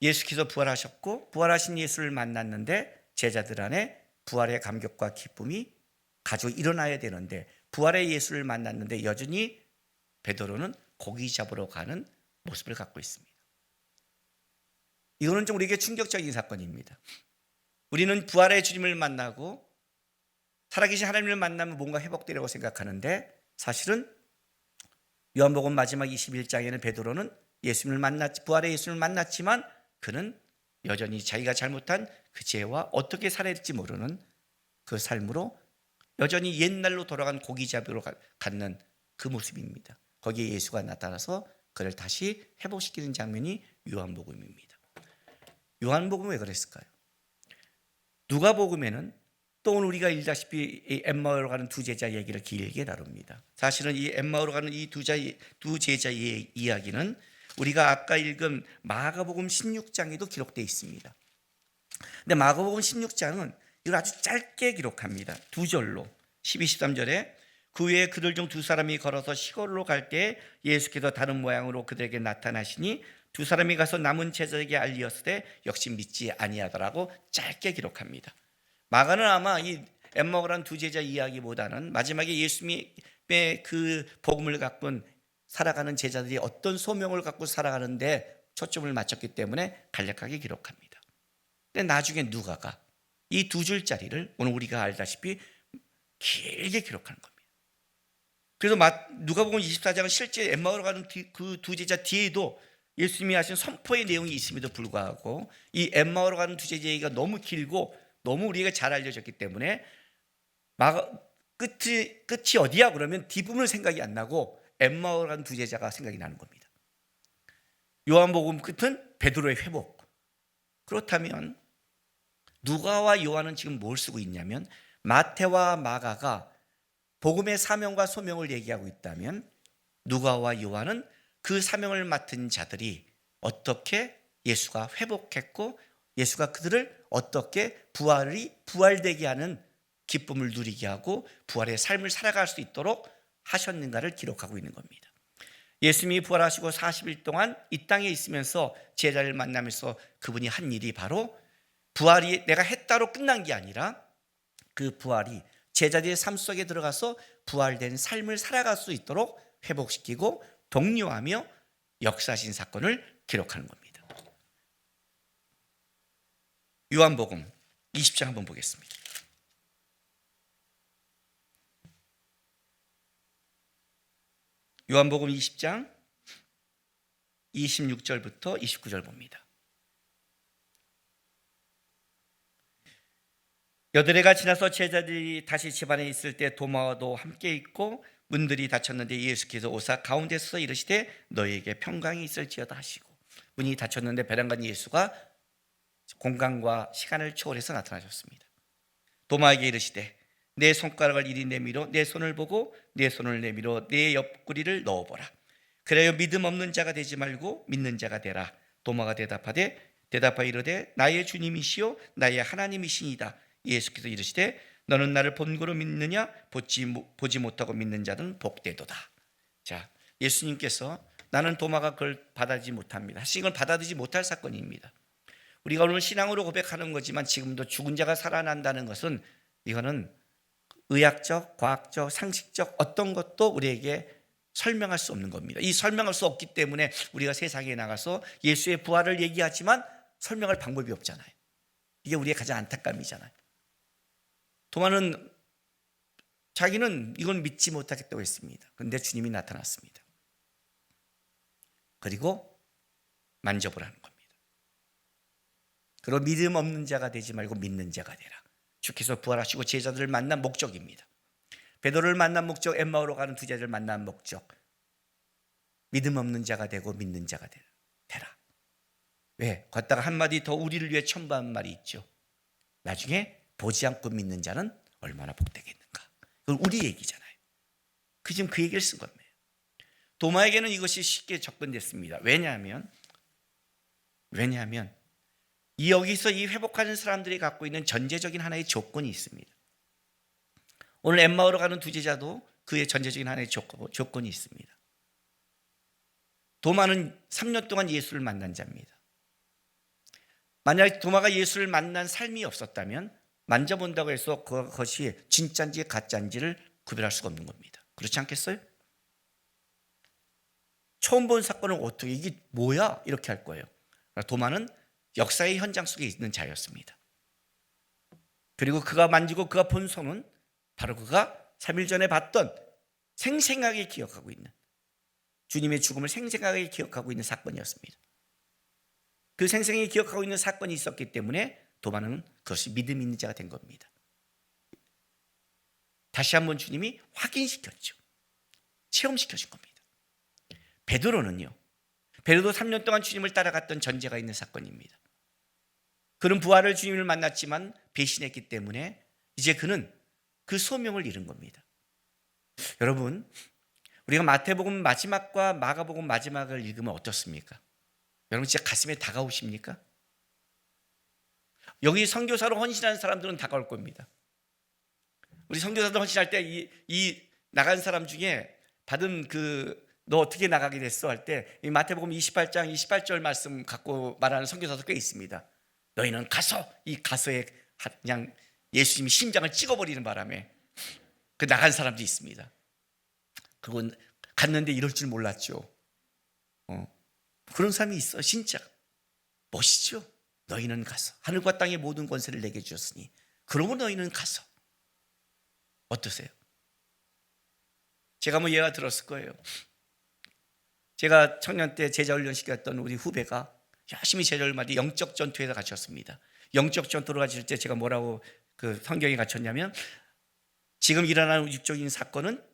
예수께서 부활하셨고 부활하신 예수를 만났는데 제자들 안에 부활의 감격과 기쁨이 가지고 일어나야 되는데 부활의 예수를 만났는데 여전히 베드로는 고기 잡으러 가는 모습을 갖고 있습니다. 이거는 좀 우리에게 충격적인 사건입니다. 우리는 부활의 주님을 만나고 살아계신 하나님을 만나면 뭔가 회복되려고 생각하는데 사실은 요한복음 마지막 21장에는 베드로는 부활의 예수님을 만났지만 그는 여전히 자기가 잘못한 그 죄와 어떻게 살아야 할지 모르는 그 삶으로 여전히 옛날로 돌아간 고기잡이로 갖는 그 모습입니다. 거기에 예수가 나타나서 그를 다시 회복시키는 장면이 요한복음입니다. 요한복음은 왜 그랬을까요? 누가복음에는 또 오늘 우리가 읽다시피 이 엠마오로 가는 두 제자 얘기를 길게 다룹니다. 사실은 이 엠마오로 가는 이 두 제자의 이야기는 우리가 아까 읽은 마가복음 16장에도 기록되어 있습니다. 근데 마가복음 16장은 이걸 아주 짧게 기록합니다. 두 절로 12, 13절에 그 후에 그들 중 두 사람이 걸어서 시골로 갈 때 예수께서 다른 모양으로 그들에게 나타나시니 두 사람이 가서 남은 제자에게 알리었을 때 역시 믿지 아니하더라고 짧게 기록합니다. 마가는 아마 이 엠마오라는 두 제자 이야기보다는 마지막에 예수님의 그 복음을 갖고 살아가는 제자들이 어떤 소명을 갖고 살아가는데 초점을 맞췄기 때문에 간략하게 기록합니다. 근데 나중에 누가가 이 두 줄짜리를 오늘 우리가 알다시피 길게 기록하는 겁니다. 그래서 누가복음 24장은 실제 엠마오로 가는 그 두 제자 뒤에도 예수님이 하신 선포의 내용이 있음에도 불구하고 이 엠마오로 가는 두 제자 얘기가 너무 길고 너무 우리가 잘 알려졌기 때문에 끝이 어디야? 그러면 뒷부분을 생각이 안 나고 엠마오로 가는 두 제자가 생각이 나는 겁니다. 요한복음 끝은 베드로의 회복. 그렇다면 누가와 요한은 지금 뭘 쓰고 있냐면 마태와 마가가 복음의 사명과 소명을 얘기하고 있다면 누가와 요한은 그 사명을 맡은 자들이 어떻게 예수가 회복했고 예수가 그들을 어떻게 부활되게 하는 기쁨을 누리게 하고 부활의 삶을 살아갈 수 있도록 하셨는가를 기록하고 있는 겁니다. 예수님이 부활하시고 40일 동안 이 땅에 있으면서 제자를 만나면서 그분이 한 일이 바로 부활이 내가 했다로 끝난 게 아니라 그 부활이 제자들의 삶 속에 들어가서 부활된 삶을 살아갈 수 있도록 회복시키고 독려하며 역사하신 사건을 기록하는 겁니다. 요한복음 20장 한번 보겠습니다. 요한복음 20장 26절부터 29절 봅니다. 여드레가 지나서 제자들이 다시 집안에 있을 때 도마와도 함께 있고 문들이 닫혔는데 예수께서 오사 가운데 서서 이르시되 너희에게 평강이 있을지어다 하시고 문이 닫혔는데 베란간 예수가 공간과 시간을 초월해서 나타나셨습니다. 도마에게 이르시되 내 손가락을 이리 내밀어 내 손을 보고 내 손을 내밀어 내 옆구리를 넣어보라. 그래야 믿음 없는 자가 되지 말고 믿는 자가 되라. 도마가 대답하여 이르되 나의 주님이시요 나의 하나님이시니이다. 예수께서 이르시되 너는 나를 본고로 믿느냐? 보지 못하고 믿는 자는 복되도다. 자, 예수님께서 나는 도마가 그걸 받아들이지 못합니다. 사실 이건 받아들이지 못할 사건입니다. 우리가 오늘 신앙으로 고백하는 거지만 지금도 죽은 자가 살아난다는 것은 이거는 의학적, 과학적, 상식적 어떤 것도 우리에게 설명할 수 없는 겁니다. 이 설명할 수 없기 때문에 우리가 세상에 나가서 예수의 부활을 얘기하지만 설명할 방법이 없잖아요. 이게 우리의 가장 안타까움이잖아요. 도마는 자기는 이건 믿지 못하겠다고 했습니다. 그런데 주님이 나타났습니다. 그리고 만져보라는 겁니다. 그리고 믿음 없는 자가 되지 말고 믿는 자가 되라. 주께서 부활하시고 제자들을 만난 목적입니다. 베드로를 만난 목적, 엠마오로 가는 두 제자를 만난 목적. 믿음 없는 자가 되고 믿는 자가 되라. 왜? 걷다가 한마디 더 우리를 위해 첨부한 말이 있죠. 나중에 보지 않고 믿는 자는 얼마나 복되겠는가. 그건 우리 얘기잖아요. 지금 그 얘기를 쓴 겁니다. 도마에게는 이것이 쉽게 접근됐습니다. 왜냐하면 여기서 이 회복하는 사람들이 갖고 있는 전제적인 하나의 조건이 있습니다. 오늘 엠마오로 가는 두 제자도 그의 전제적인 하나의 조건이 있습니다. 도마는 3년 동안 예수를 만난 자입니다. 만약 도마가 예수를 만난 삶이 없었다면 만져본다고 해서 그것이 진짜인지 가짜인지를 구별할 수가 없는 겁니다. 그렇지 않겠어요? 처음 본 사건을 어떻게 이게 뭐야? 이렇게 할 거예요. 도마는 역사의 현장 속에 있는 자였습니다. 그리고 그가 만지고 그가 본 손은 바로 그가 3일 전에 봤던 생생하게 기억하고 있는 주님의 죽음을 생생하게 기억하고 있는 사건이었습니다. 그 생생하게 기억하고 있는 사건이 있었기 때문에 도마는 그것이 믿음 있는 자가 된 겁니다. 다시 한번 주님이 확인시켰죠. 체험시켜준 겁니다. 베드로는요. 베드로도 3년 동안 주님을 따라갔던 전제가 있는 사건입니다. 그는 부활을 주님을 만났지만 배신했기 때문에 이제 그는 그 소명을 잃은 겁니다. 여러분, 우리가 마태복음 마지막과 마가복음 마지막을 읽으면 어떻습니까? 여러분 진짜 가슴에 다가오십니까? 여기 선교사로 헌신하는 사람들은 다가올 겁니다. 우리 선교사들 헌신할 때 이 나간 사람 중에 받은 너 어떻게 나가게 됐어? 할 때 이 마태복음 28장 28절 말씀 갖고 말하는 선교사도 꽤 있습니다. 너희는 가서 이 가서에 그냥 예수님이 심장을 찍어버리는 바람에 그 나간 사람도 있습니다. 그건 갔는데 이럴 줄 몰랐죠. 그런 사람이 있어. 진짜 멋있죠. 너희는 가서 하늘과 땅의 모든 권세를 내게 주셨으니 그러므로 너희는 가서. 어떠세요? 제가 뭐 예가 들었을 거예요. 제가 청년 때 제자훈련 시켰던 우리 후배가 열심히 제자훈련마다 영적 전투에서 갇혔습니다. 영적 전투로 갇힐 때 제가 뭐라고 그 성경에 갇혔냐면 지금 일어나는 육적인 사건은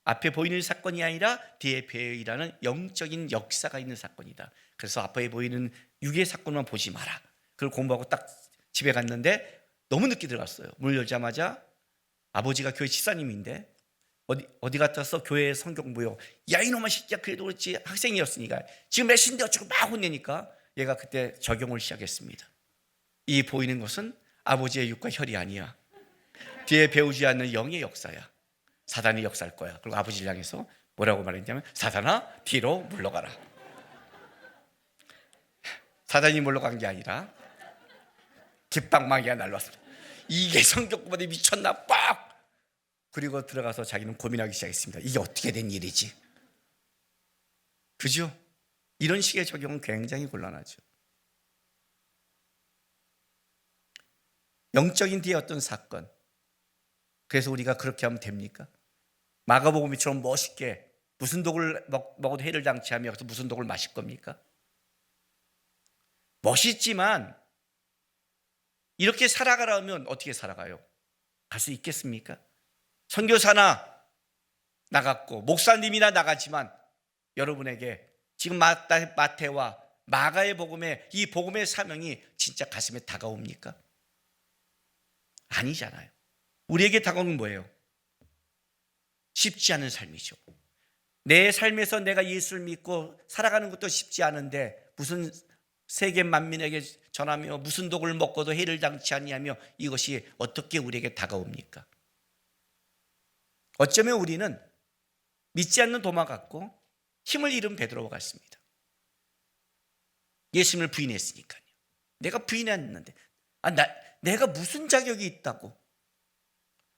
앞에 보이는 사건이 아니라 뒤에 배일하는 영적인 역사가 있는 사건이다. 그래서 앞에 보이는 육의 사건만 보지 마라. 그걸 공부하고 딱 집에 갔는데 너무 늦게 들어갔어요. 문을 열자마자 아버지가 교회 집사님인데 어디 갔다 와서 교회 성경 보여. 야 이놈아 새끼야, 그래도 그렇지 학생이었으니까 지금 몇 시인데 어쩌고 막 혼내니까 얘가 그때 적용을 시작했습니다. 이 보이는 것은 아버지의 육과 혈이 아니야. 뒤에 배우지 않는 영의 역사야. 사단이 역사할 거야. 그리고 아버지를 향해서 뭐라고 말했냐면 사단아 뒤로 물러가라. 사단이 물러간 게 아니라 깃방망이가 날라왔습니다. 이게 성경 공부에 미쳤나 빡. 그리고 들어가서 자기는 고민하기 시작했습니다. 이게 어떻게 된 일이지? 그죠? 이런 식의 적용은 굉장히 곤란하죠. 영적인 뒤에 어떤 사건. 그래서 우리가 그렇게 하면 됩니까? 마가복음이처럼 멋있게 무슨 독을 먹어도 해를 당치하며 여기서 무슨 독을 마실 겁니까? 멋있지만 이렇게 살아가라면 어떻게 살아가요? 갈 수 있겠습니까? 선교사나 나갔고 목사님이나 나가지만 여러분에게 지금 마태와 마가의 복음에 이 복음의 사명이 진짜 가슴에 다가옵니까? 아니잖아요. 우리에게 다가오는 건 뭐예요? 쉽지 않은 삶이죠. 내 삶에서 내가 예수를 믿고 살아가는 것도 쉽지 않은데 무슨 세계 만민에게 전하며 무슨 독을 먹고도 해를 당치 아니하며 이것이 어떻게 우리에게 다가옵니까? 어쩌면 우리는 믿지 않는 도마 같고 힘을 잃은 베드로와 같습니다. 예수님을 부인했으니까요. 내가 부인했는데 내가 무슨 자격이 있다고?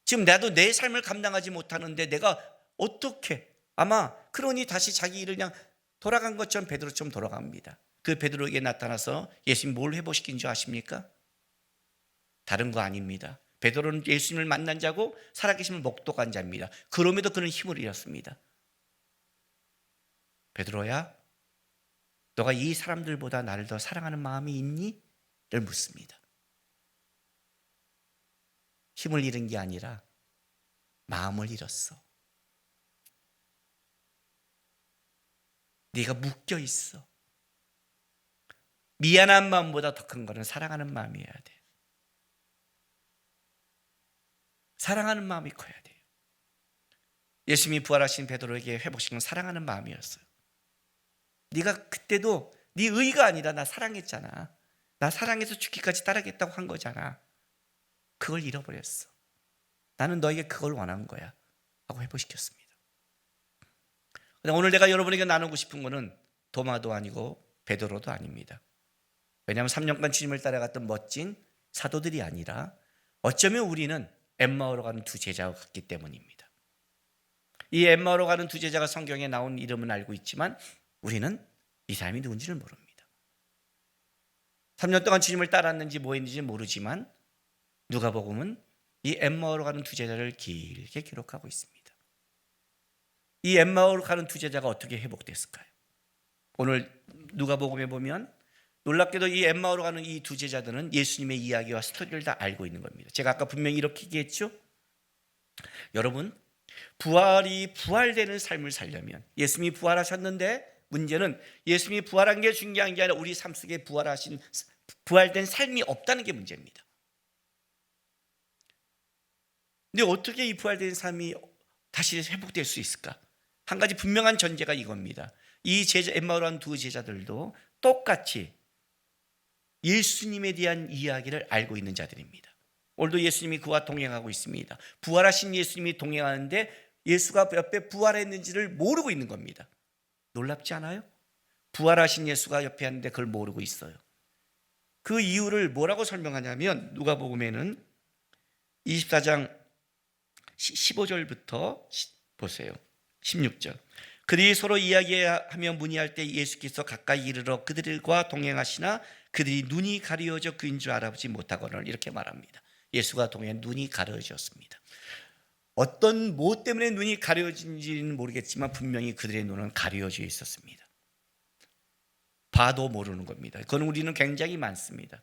지금 나도 내 삶을 감당하지 못하는데 내가 어떻게? 아마 그러니 다시 자기 일을 그냥 돌아간 것처럼 베드로처럼 돌아갑니다. 그 베드로에게 나타나서 예수님 뭘 회복시킨 줄 아십니까? 다른 거 아닙니다. 베드로는 예수님을 만난 자고 살아계심을 목독한 자입니다. 그럼에도 그는 힘을 잃었습니다. 베드로야, 너가 이 사람들보다 나를 더 사랑하는 마음이 있니? 를 묻습니다. 힘을 잃은 게 아니라 마음을 잃었어. 네가 묶여 있어. 미안한 마음보다 더 큰 거는 사랑하는 마음이어야 돼. 사랑하는 마음이 커야 돼요. 예수님이 부활하신 베드로에게 회복시킨 건 사랑하는 마음이었어요. 네가 그때도 네 의가 아니라 나 사랑했잖아. 나 사랑해서 죽기까지 따르겠다고 한 거잖아. 그걸 잃어버렸어. 나는 너에게 그걸 원한 거야 하고 회복시켰습니다. 오늘 내가 여러분에게 나누고 싶은 거는 도마도 아니고 베드로도 아닙니다. 왜냐하면 3년간 주님을 따라갔던 멋진 사도들이 아니라 어쩌면 우리는 엠마오로 가는 두 제자와 같기 때문입니다. 이 엠마오로 가는 두 제자가 성경에 나온 이름은 알고 있지만 우리는 이 사람이 누군지를 모릅니다. 3년간 주님을 따라갔던 멋진 사도들이 아니라 어쩌면 우리는 엠마오로 가는 두 제자와 같기 때문입니다. 이 엠마오로 가는 두 제자가 성경에 나온 이름은 알고 있지만 우리는 이 사람이 누군지를 모릅니다. 3년간 주님을 따라갔던 멋진 사도들이 아니라 어쩌면 우리는 엠마오로 가는 두 제자와 같기 때문입니다. 3년 동안 주님을 따랐는지 뭐 했는지 모르지만 누가복음은 이 엠마오로 가는 두 제자를 길게 기록하고 있습니다. 이 엠마오로 가는 두 제자가 어떻게 회복됐을까요? 오늘 누가복음에 보면 놀랍게도 이 엠마오로 가는 이 두 제자들은 예수님의 이야기와 스토리를 다 알고 있는 겁니다. 제가 아까 분명히 이렇게 얘기했죠. 여러분, 부활되는 삶을 살려면 예수님이 부활하셨는데 문제는 예수님이 부활한 게 중요한 게 아니라 우리 삶 속에 부활된 삶이 없다는 게 문제입니다. 근데 어떻게 이 부활된 삶이 다시 회복될 수 있을까? 한 가지 분명한 전제가 이겁니다. 이 제자 엠마오로 간 두 제자들도 똑같이 예수님에 대한 이야기를 알고 있는 자들입니다. 오늘도 예수님이 그와 동행하고 있습니다. 부활하신 예수님이 동행하는데 예수가 옆에 부활했는지를 모르고 있는 겁니다. 놀랍지 않아요? 부활하신 예수가 옆에 있는데 그걸 모르고 있어요. 그 이유를 뭐라고 설명하냐면 누가복음에는 24장 15절부터 보세요. 16절. 그들이 서로 이야기하며 문의할 때 예수께서 가까이 이르러 그들과 동행하시나 그들이 눈이 가려져 그인 줄 알아보지 못하거늘 이렇게 말합니다. 예수가 동행해 눈이 가려졌습니다. 어떤 뭐 때문에 눈이 가려진지는 모르겠지만 분명히 그들의 눈은 가려져 있었습니다. 봐도 모르는 겁니다. 그건 우리는 굉장히 많습니다.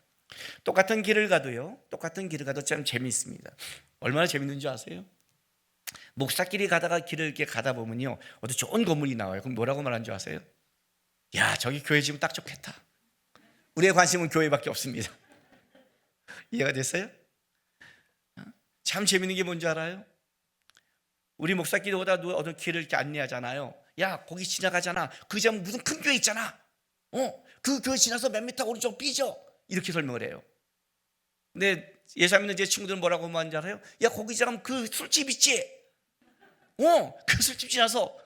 똑같은 길을 가도 참 재미있습니다. 얼마나 재밌는 줄 아세요? 목사끼리 가다가 길을 이렇게 가다 보면요, 어디 좋은 건물이 나와요. 그럼 뭐라고 말하는 줄 아세요? 야, 저기 교회 지금 딱 좋겠다. 우리의 관심은 교회밖에 없습니다. 이해가 됐어요? 참 재밌는 게 뭔지 알아요? 우리 목사끼리 오다 어떤 길을 이렇게 안내하잖아요. 야, 거기 지나가잖아. 그 집 무슨 큰 교회 있잖아. 그 교회 지나서 몇 미터 오른쪽 삐져. 이렇게 설명을 해요. 근데 예수 믿는 제 친구들은 뭐라고 하는지 알아요? 야, 거기 지나가면 그 술집 있지? 그 술집 지나서.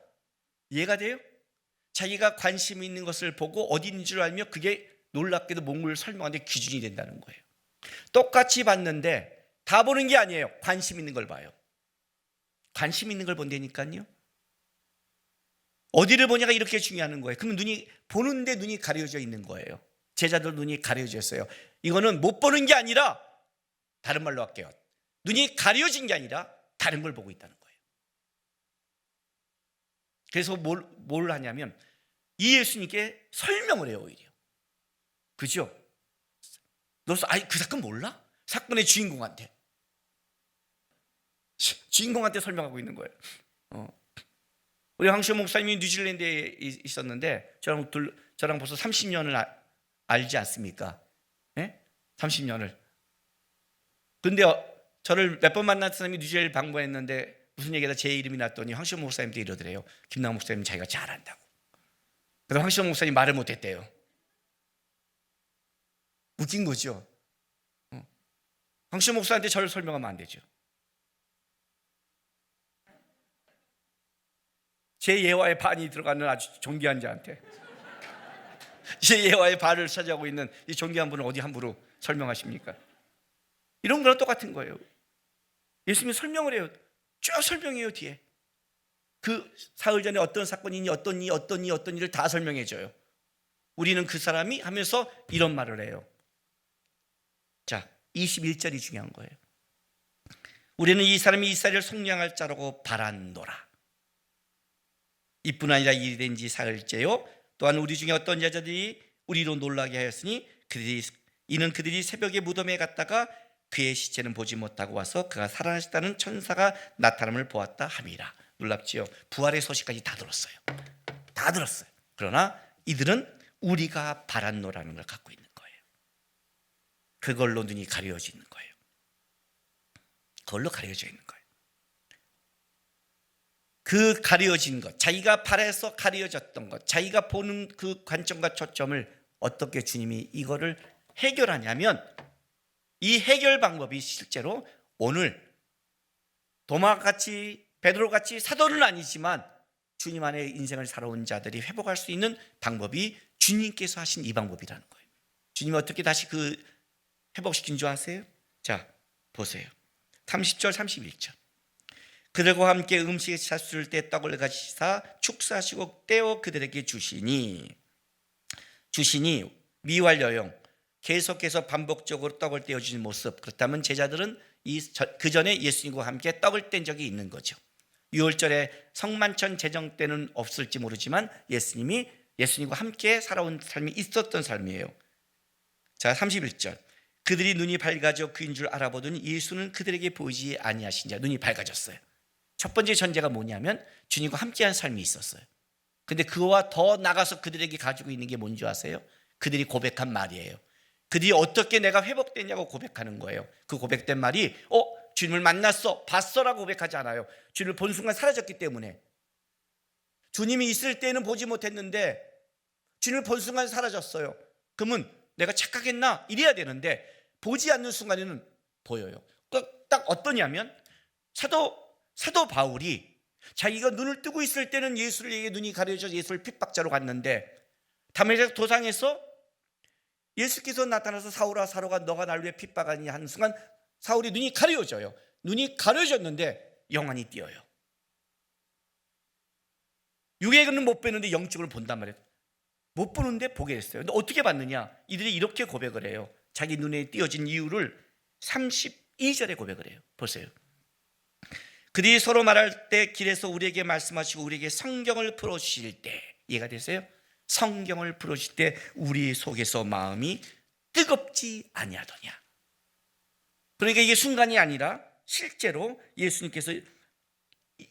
이해가 돼요? 자기가 관심 있는 것을 보고 어디 있는 줄 알며 그게 놀랍게도 뭔가를 설명하는데 기준이 된다는 거예요. 똑같이 봤는데 다 보는 게 아니에요. 관심 있는 걸 봐요. 관심 있는 걸 본다니까요. 어디를 보냐가 이렇게 중요한 거예요. 그러면 보는데 눈이 가려져 있는 거예요. 제자들 눈이 가려져 있어요. 이거는 못 보는 게 아니라 다른 말로 할게요. 눈이 가려진 게 아니라 다른 걸 보고 있다는 거예요. 그래서 뭘 하냐면 이 예수님께 설명을 해요. 오히려. 그죠? 그 사건 몰라? 사건의 주인공한테 설명하고 있는 거예요. 우리 황시호 목사님이 뉴질랜드에 있었는데 저랑 벌써 30년을 알지 않습니까? 네? 30년을. 근데 저를 몇 번 만난 사람이 뉴질랜드 방문했는데 무슨 얘기다 제 이름이 났더니 황시호 목사님도 이러더래요. 김나원 목사님 자기가 잘한다고. 그래서 황시호 목사님 말을 못했대요. 웃긴 거죠. 황시호 목사한테 저를 설명하면 안 되죠. 제 예화의 반이 들어가는 아주 존귀한 자한테 제 예화의 반을 차지하고 있는 이 존귀한 분을 어디 함부로 설명하십니까? 이런 거랑 똑같은 거예요. 예수님이 설명을 해요. 쭉 설명해요. 뒤에 그 사흘 전에 어떤 사건이니 어떤 일을 다 설명해 줘요. 우리는 그 사람이 하면서 이런 말을 해요. 자, 21절이 중요한 거예요. 우리는 이 사람이 이스라엘을 속량할 자라고 바란노라. 이뿐 아니라 일이 된 지 사흘째요. 또한 우리 중에 어떤 자들이 우리로 놀라게 하였으니 이는 그들이 새벽에 무덤에 갔다가 그의 시체는 보지 못하고 와서 그가 살아나셨다는 천사가 나타남을 보았다 함이라. 놀랍지요? 부활의 소식까지 다 들었어요. 다 들었어요. 그러나 이들은 우리가 바란노라는 걸 갖고 있는 거예요. 그걸로 눈이 가려져 있는 거예요. 그걸로 가려져 있는 거예요. 그 가려진 것, 자기가 바라서 가려졌던 것, 자기가 보는 그 관점과 초점을 어떻게 주님이 이거를 해결하냐면 이 해결 방법이 실제로 오늘 도마같이 베드로같이 사도는 아니지만 주님 안에 인생을 살아온 자들이 회복할 수 있는 방법이 주님께서 하신 이 방법이라는 거예요. 주님이 어떻게 다시 그 회복시킨 줄 아세요? 자, 보세요. 30절 31절. 그들과 함께 음식을 찼을 때 떡을 가지사 축사하시고 떼어 그들에게 주시니 미활여용 계속해서 반복적으로 떡을 떼어주는 모습, 그렇다면 제자들은 그 전에 예수님과 함께 떡을 뗀 적이 있는 거죠. 유월절에 성만찬 제정 때는 없을지 모르지만 예수님이 예수님과 함께 살아온 삶이 있었던 삶이에요. 자, 31절. 그들이 눈이 밝아져 그인 줄 알아보더니 예수는 그들에게 보이지 아니하신 자. 눈이 밝아졌어요. 첫 번째 전제가 뭐냐면 주님과 함께한 삶이 있었어요. 근데 그와 더 나가서 그들에게 가지고 있는 게 뭔지 아세요? 그들이 고백한 말이에요. 그들이 어떻게 내가 회복됐냐고 고백하는 거예요. 그 고백된 말이 주님을 만났어, 봤어라고 고백하지 않아요. 주님을 본 순간 사라졌기 때문에. 주님이 있을 때는 보지 못했는데 주님을 본 순간 사라졌어요. 그러면 내가 착각했나? 이래야 되는데 보지 않는 순간에는 보여요. 딱 어떠냐면 사도 바울이 자기가 눈을 뜨고 있을 때는 예수에게 눈이 가려져 예수를 핍박자로 갔는데 다메섹 도상에서 예수께서 나타나서 사울아 사울아 너가 나를 위해 핍박하니 하는 순간 사울이 눈이 가려져요. 눈이 가려졌는데 영안이 띄어요. 육에는 못 보는데 영적으로 본단 말이에요. 못 보는데 보게 됐어요. 근데 어떻게 봤느냐? 이들이 이렇게 고백을 해요. 자기 눈에 띄어진 이유를 32절에 고백을 해요. 보세요. 그들이 서로 말할 때 길에서 우리에게 말씀하시고 우리에게 성경을 풀어주실 때, 이해가 되세요? 성경을 풀어주실 때 우리 속에서 마음이 뜨겁지 아니하더냐. 그러니까 이게 순간이 아니라 실제로 예수님께서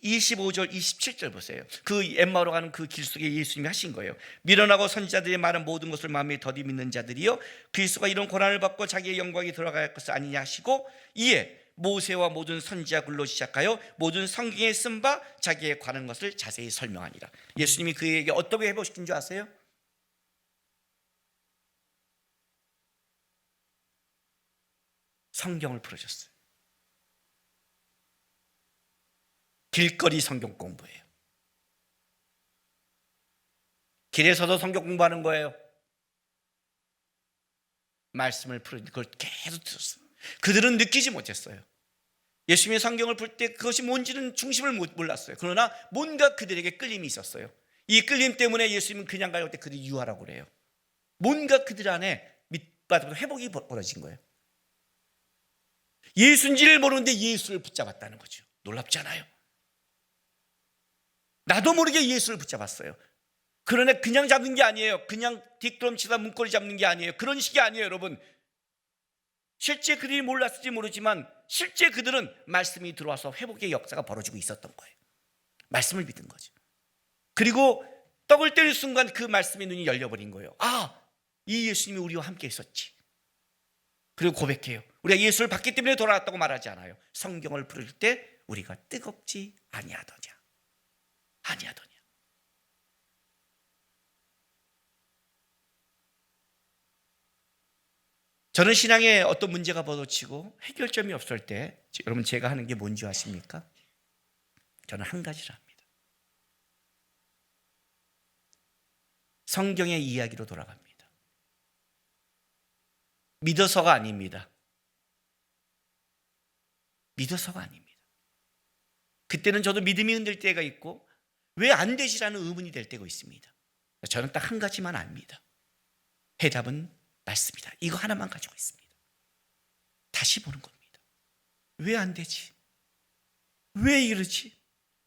25절 27절 보세요. 그 엠마오로 가는 그 길 속에 예수님이 하신 거예요. 미련하고 선지자들이 말한 모든 것을 마음에 더디 믿는 자들이여 그리스도가 이런 고난을 받고 자기의 영광이 돌아갈 것을 아니냐 하시고 이에 모세와 모든 선지자 글로 시작하여 모든 성경에 쓴 바 자기에 관한 것을 자세히 설명하니라. 예수님이 그에게 어떻게 회복시킨 줄 아세요? 성경을 풀어줬어요. 길거리 성경 공부예요. 길에서도 성경 공부하는 거예요. 말씀을 풀으니 그걸 계속 들었어요. 그들은 느끼지 못했어요. 예수님이 성경을 풀 때 그것이 뭔지는 중심을 몰랐어요. 그러나 뭔가 그들에게 끌림이 있었어요. 이 끌림 때문에 예수님은 그냥 갈 때 그들이 유하라고 그래요. 뭔가 그들 안에 밑바닥으로 회복이 벌어진 거예요. 예수인지를 모르는데 예수를 붙잡았다는 거죠. 놀랍지 않아요? 나도 모르게 예수를 붙잡았어요. 그러나 그냥 잡는 게 아니에요. 그냥 뒷걸음치다 문고리 잡는 게 아니에요. 그런 식이 아니에요, 여러분. 실제 그들이 몰랐을지 모르지만 실제 그들은 말씀이 들어와서 회복의 역사가 벌어지고 있었던 거예요. 말씀을 믿은 거죠. 그리고 떡을 떼는 순간 그 말씀의 눈이 열려버린 거예요. 이 예수님이 우리와 함께 있었지. 그리고 고백해요. 우리가 예수를 받기 때문에 돌아왔다고 말하지 않아요. 성경을 풀을 때 우리가 뜨겁지 아니하더냐. 저는 신앙에 어떤 문제가 부딪히고 해결점이 없을 때 여러분 제가 하는 게 뭔지 아십니까? 저는 한 가지를 합니다. 성경의 이야기로 돌아갑니다. 믿어서가 아닙니다. 그때는 저도 믿음이 흔들 때가 있고 왜 안 되지라는 의문이 될 때가 있습니다. 저는 딱 한 가지만 압니다. 해답은 말씀이다. 이거 하나만 가지고 있습니다. 다시 보는 겁니다. 왜 안 되지? 왜 이러지?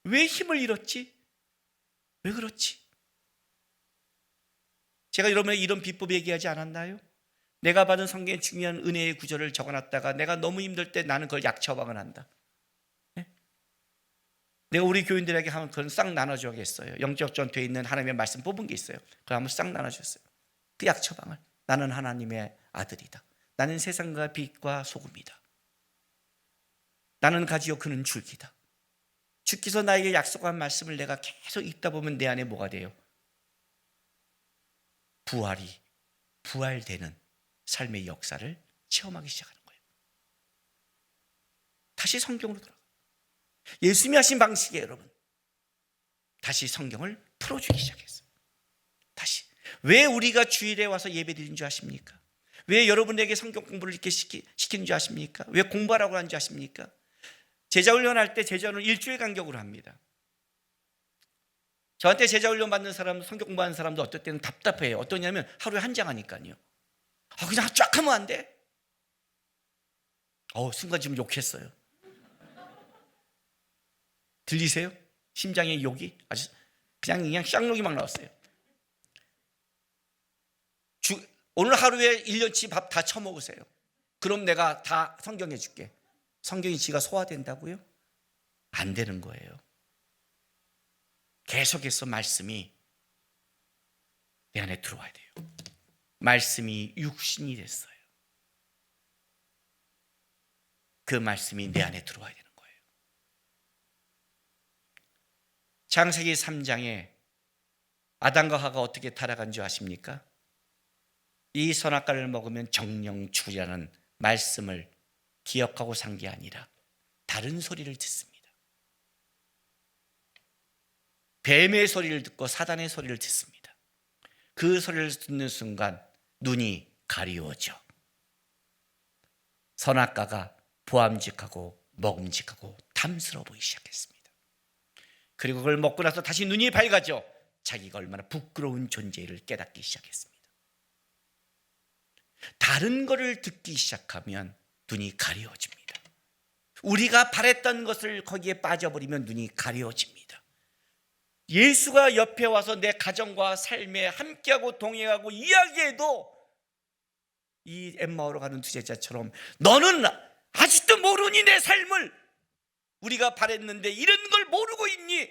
왜 힘을 잃었지? 왜 그렇지? 제가 여러분에게 이런 비법 얘기하지 않았나요? 내가 받은 성경의 중요한 은혜의 구절을 적어놨다가 내가 너무 힘들 때 나는 그걸 약 처방을 한다. 네? 내가 우리 교인들에게 하면 그건 싹 나눠줘야겠어요. 영적 전투에 있는 하나님의 말씀 뽑은 게 있어요. 그걸 한번 싹 나눠줬어요. 그 약 처방을. 나는 하나님의 아들이다. 나는 세상과 빛과 소금이다. 나는 가지요 그는 줄기다. 주께서 나에게 약속한 말씀을 내가 계속 읽다 보면 내 안에 뭐가 돼요? 부활되는 삶의 역사를 체험하기 시작하는 거예요. 다시 성경으로 돌아가. 예수님이 하신 방식이에요, 여러분. 다시 성경을 풀어주기 시작했어요. 다시. 왜 우리가 주일에 와서 예배 드리는 줄 아십니까? 왜 여러분에게 성경 공부를 이렇게 시키는 줄 아십니까? 왜 공부하라고 하는 줄 아십니까? 제자훈련할 때 제자훈련을 일주일 간격으로 합니다. 저한테 제자훈련 받는 사람, 성경 공부하는 사람도 어떨 때는 답답해요. 어떠냐면 하루에 한 장 하니까요. 그냥 쫙 하면 안 돼? 순간 지금 욕했어요. 들리세요? 심장의 욕이 아주 그냥 쌍욕이 막 나왔어요. 오늘 하루에 1년치 밥 다 처먹으세요. 그럼 내가 다 성경해 줄게. 성경이 지가 소화된다고요? 안 되는 거예요. 계속해서 말씀이 내 안에 들어와야 돼요. 말씀이 육신이 됐어요. 그 말씀이 내 안에 들어와야 되는 거예요. 창세기 3장에 아담과 하가 어떻게 타락한 줄 아십니까? 이 선악과를 먹으면 정령 죽으라는 말씀을 기억하고 산 게 아니라 다른 소리를 듣습니다. 뱀의 소리를 듣고 사단의 소리를 듣습니다. 그 소리를 듣는 순간 눈이 가리워져 선악과가 보암직하고 먹음직하고 탐스러워 보이기 시작했습니다. 그리고 그걸 먹고 나서 다시 눈이 밝아져 자기가 얼마나 부끄러운 존재를 깨닫기 시작했습니다. 다른 것을 듣기 시작하면 눈이 가려워집니다. 우리가 바랬던 것을 거기에 빠져버리면 눈이 가려워집니다. 예수가 옆에 와서 내 가정과 삶에 함께하고 동행하고 이야기해도 이 엠마오로 가는 두 제자처럼 너는 아직도 모르니 내 삶을 우리가 바랬는데 이런 걸 모르고 있니?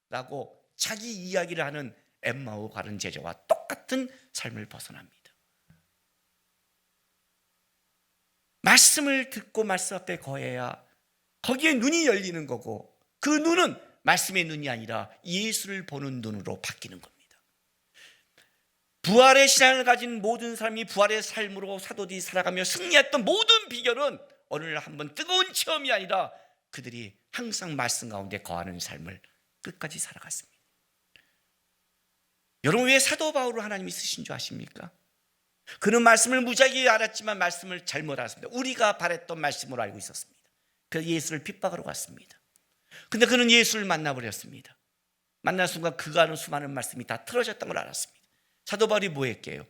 라고 자기 이야기를 하는 엠마오 가는 제자와 똑같은 삶을 벗어납니다. 말씀을 듣고 말씀 앞에 거해야 거기에 눈이 열리는 거고 그 눈은 말씀의 눈이 아니라 예수를 보는 눈으로 바뀌는 겁니다. 부활의 신앙을 가진 모든 사람이 부활의 삶으로 사도들이 살아가며 승리했던 모든 비결은 어느 날 한번 뜨거운 체험이 아니라 그들이 항상 말씀 가운데 거하는 삶을 끝까지 살아갔습니다. 여러분 왜 사도 바울을 하나님이 쓰신 줄 아십니까? 그는 말씀을 무지하게 알았지만 말씀을 잘못 알았습니다. 우리가 바랬던 말씀으로 알고 있었습니다. 그래서 예수를 핍박하러 갔습니다. 근데 그는 예수를 만나버렸습니다. 만난 순간 그가 하는 수많은 말씀이 다 틀어졌던 걸 알았습니다. 사도 바울이 뭐 했게요?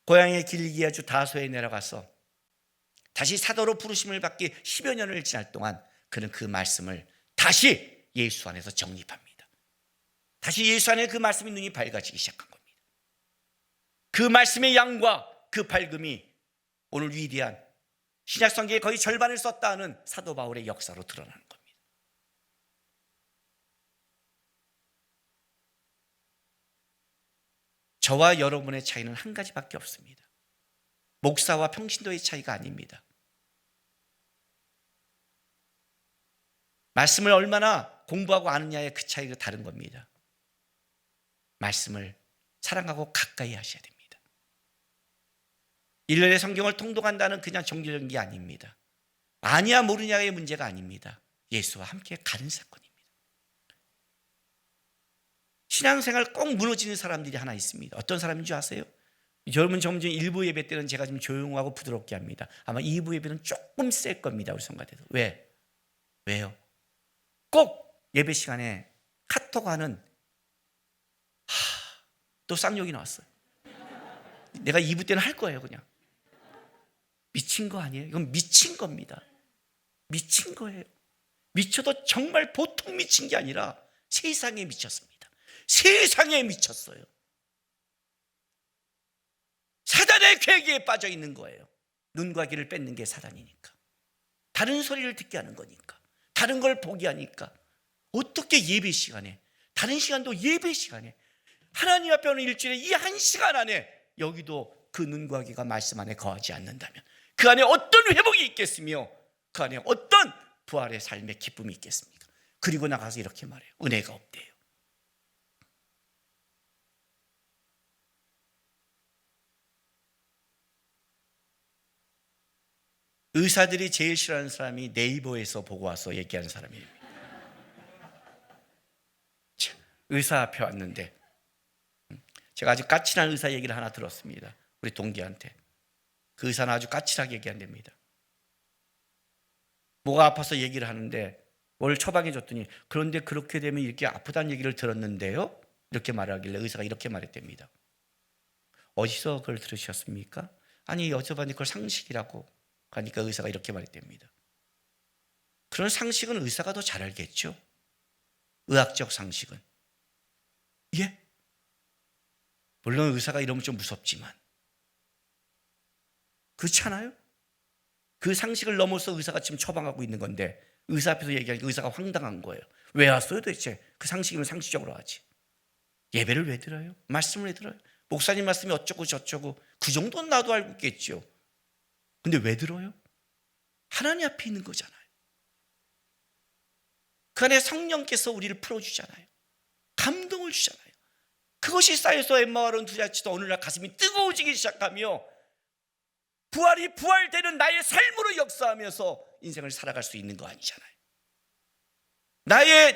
고향의 길기아주 다소에 내려가서 다시 사도로 부르심을 받기 10여 년을 지날 동안 그는 그 말씀을 다시 예수 안에서 정립합니다. 다시 예수 안에 그 말씀이 눈이 밝아지기 시작한 겁니다. 그 말씀의 양과 그 밝음이 오늘 위대한 신약 성경의 거의 절반을 썼다 하는 사도 바울의 역사로 드러나는 겁니다. 저와 여러분의 차이는 한 가지밖에 없습니다. 목사와 평신도의 차이가 아닙니다. 말씀을 얼마나 공부하고 아느냐의 그 차이가 다른 겁니다. 말씀을 사랑하고 가까이 하셔야 됩니다. 1년에 성경을 통독한다는 그냥 정기적인 게 아닙니다. 아냐 모르냐의 문제가 아닙니다. 예수와 함께 가는 사건입니다. 신앙생활 꼭 무너지는 사람들이 하나 있습니다. 어떤 사람인 줄 아세요? 여러분 점점 1부 예배 때는 제가 좀 조용하고 부드럽게 합니다. 아마 2부 예배는 조금 셀 겁니다. 우리 성가대도. 왜요? 꼭 예배 시간에 카톡하는 또 쌍욕이 나왔어요. 내가 2부 때는 할 거예요. 그냥 미친 거 아니에요? 이건 미친 겁니다. 미친 거예요. 미쳐도 정말 보통 미친 게 아니라 세상에 미쳤습니다. 세상에 미쳤어요. 사단의 괴기에 빠져 있는 거예요. 눈과 귀를 뺏는 게 사단이니까. 다른 소리를 듣게 하는 거니까. 다른 걸 보게 하니까. 어떻게 예배 시간에, 다른 시간도 예배 시간에, 하나님 앞에 오는 일주일에 이 한 시간 안에 여기도 그 눈과 귀가 말씀 안에 거하지 않는다면 그 안에 어떤 회복이 있겠으며 그 안에 어떤 부활의 삶의 기쁨이 있겠습니까? 그리고 나가서 이렇게 말해요. 은혜가 없대요. 의사들이 제일 싫어하는 사람이 네이버에서 보고 와서 얘기하는 사람이에요. 의사 앞에 왔는데 제가 아주 까칠한 의사 얘기를 하나 들었습니다. 우리 동기한테. 그 의사는 아주 까칠하게 얘기한답니다. 뭐가 아파서 얘기를 하는데 뭘 처방해 줬더니 그런데 그렇게 되면 이렇게 아프다는 얘기를 들었는데요? 이렇게 말하길래 의사가 이렇게 말했답니다. 어디서 그걸 들으셨습니까? 아니 여쭤봤는데 그걸 상식이라고 하니까 의사가 이렇게 말했답니다. 그런 상식은 의사가 더 잘 알겠죠. 의학적 상식은. 예? 물론 의사가 이러면 좀 무섭지만 그렇잖아요? 그 상식을 넘어서 의사가 지금 처방하고 있는 건데 의사 앞에서 얘기하니까 의사가 황당한 거예요. 왜 왔어요 도대체? 그 상식이면 상식적으로 하지. 예배를 왜 들어요? 말씀을 왜 들어요? 목사님 말씀이 어쩌고 저쩌고 그 정도는 나도 알고 있겠죠. 근데 왜 들어요? 하나님 앞에 있는 거잖아요. 그 안에 성령께서 우리를 풀어주잖아요. 감동을 주잖아요. 그것이 쌓여서 엠마오로 온 두 자치도 어느날 가슴이 뜨거워지기 시작하며 부활이 부활되는 나의 삶으로 역사하면서 인생을 살아갈 수 있는 거 아니잖아요.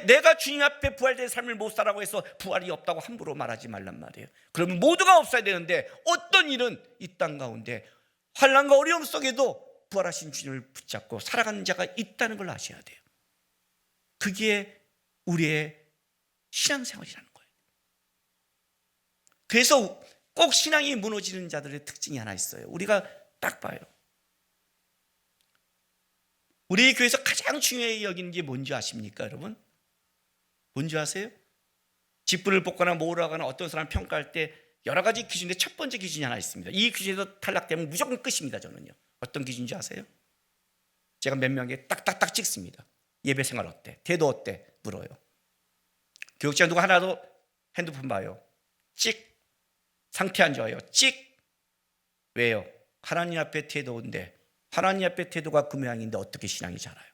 내가 주님 앞에 부활된 삶을 못 살아고 해서 부활이 없다고 함부로 말하지 말란 말이에요. 그러면 모두가 없어야 되는데 어떤 일은 이 땅 가운데 환난과 어려움 속에도 부활하신 주님을 붙잡고 살아가는 자가 있다는 걸 아셔야 돼요. 그게 우리의 신앙생활이라는 거예요. 그래서 꼭 신앙이 무너지는 자들의 특징이 하나 있어요. 우리가 딱 봐요. 우리 교회에서 가장 중요히 여기는 게 뭔지 아십니까, 여러분? 뭔지 아세요? 직분을 뽑거나 모으거나 어떤 사람 평가할 때 여러 가지 기준인데 첫 번째 기준이 하나 있습니다. 이 기준에서 탈락되면 무조건 끝입니다, 저는요. 어떤 기준인지 아세요? 제가 몇 명에게 딱딱딱 찍습니다. 예배 생활 어때? 태도 어때? 물어요. 교육자 누가 하나도 핸드폰 봐요. 찍. 상태 안 좋아요. 찍. 왜요? 하나님 앞에 태도인데 하나님 앞에 태도가 그 모양인데 어떻게 신앙이 자라요?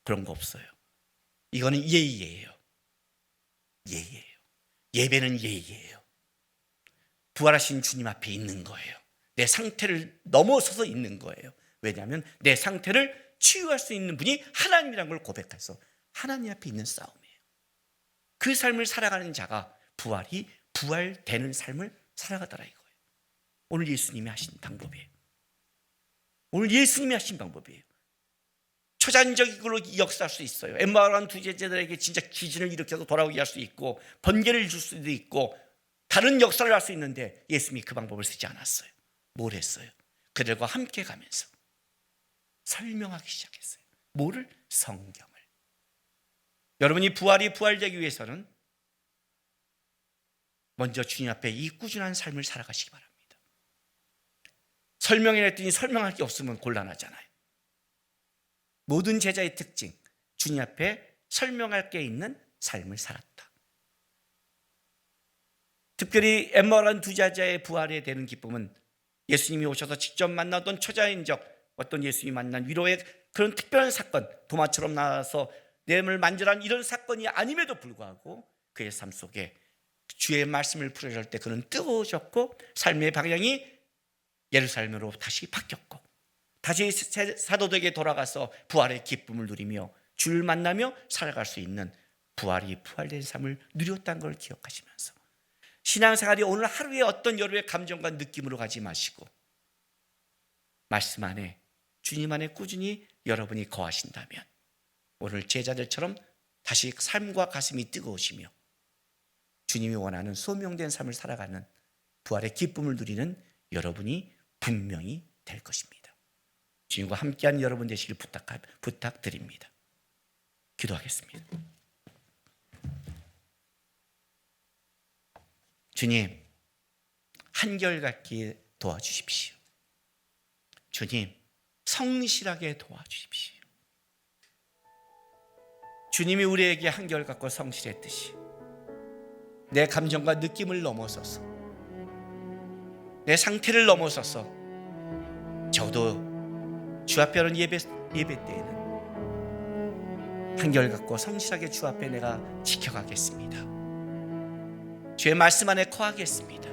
그런 거 없어요. 이거는 예의예요. 예의예요. 예배는 예의예요. 부활하신 주님 앞에 있는 거예요. 내 상태를 넘어서서 있는 거예요. 왜냐하면 내 상태를 치유할 수 있는 분이 하나님이라는 걸 고백해서 하나님 앞에 있는 싸움이에요. 그 삶을 살아가는 자가 부활되는 삶을 살아가더라 이거예요. 오늘 예수님이 하신 방법이에요. 오늘 예수님이 하신 방법이에요. 초자연적으로 역사할 수 있어요. 엠마오로 두 제자들에게 진짜 기진을 일으켜서 돌아오게 할 수 있고 번개를 줄 수도 있고 다른 역사를 할 수 있는데 예수님이 그 방법을 쓰지 않았어요. 뭘 했어요? 그들과 함께 가면서 설명하기 시작했어요. 뭐를? 성경을. 여러분이 부활되기 위해서는 먼저 주님 앞에 이 꾸준한 삶을 살아가시기 바랍니다. 설명해냈더니 설명할 게 없으면 곤란하잖아요. 모든 제자의 특징, 주님 앞에 설명할 게 있는 삶을 살았다. 특별히 엠마오로 두 제자의 부활에 대한 기쁨은 예수님이 오셔서 직접 만나던 초자연적 어떤 예수님이 만난 위로의 그런 특별한 사건, 도마처럼 나와서 내 몸을 만져란 이런 사건이 아님에도 불구하고 그의 삶 속에 주의 말씀을 풀어줄 때 그는 뜨거워졌고 삶의 방향이 예루살렘으로 다시 바뀌었고 다시 사도들에게 돌아가서 부활의 기쁨을 누리며 주를 만나며 살아갈 수 있는 부활된 삶을 누렸다는 걸 기억하시면서 신앙생활이 오늘 하루에 어떤 여러분의 감정과 느낌으로 가지 마시고 말씀 안에 주님 안에 꾸준히 여러분이 거하신다면 오늘 제자들처럼 다시 삶과 가슴이 뜨거우시며 주님이 원하는 소명된 삶을 살아가는 부활의 기쁨을 누리는 여러분이 분명히 될 것입니다. 주님과 함께하는 여러분 되시길 부탁드립니다. 기도하겠습니다. 주님, 한결같게 도와주십시오. 주님, 성실하게 도와주십시오. 주님이 우리에게 한결같고 성실했듯이 내 감정과 느낌을 넘어서서 내 상태를 넘어서서 저도 주 앞에 하는 예배 때에는 한결같고 성실하게 주 앞에 내가 지켜가겠습니다. 주의 말씀 안에 거하겠습니다.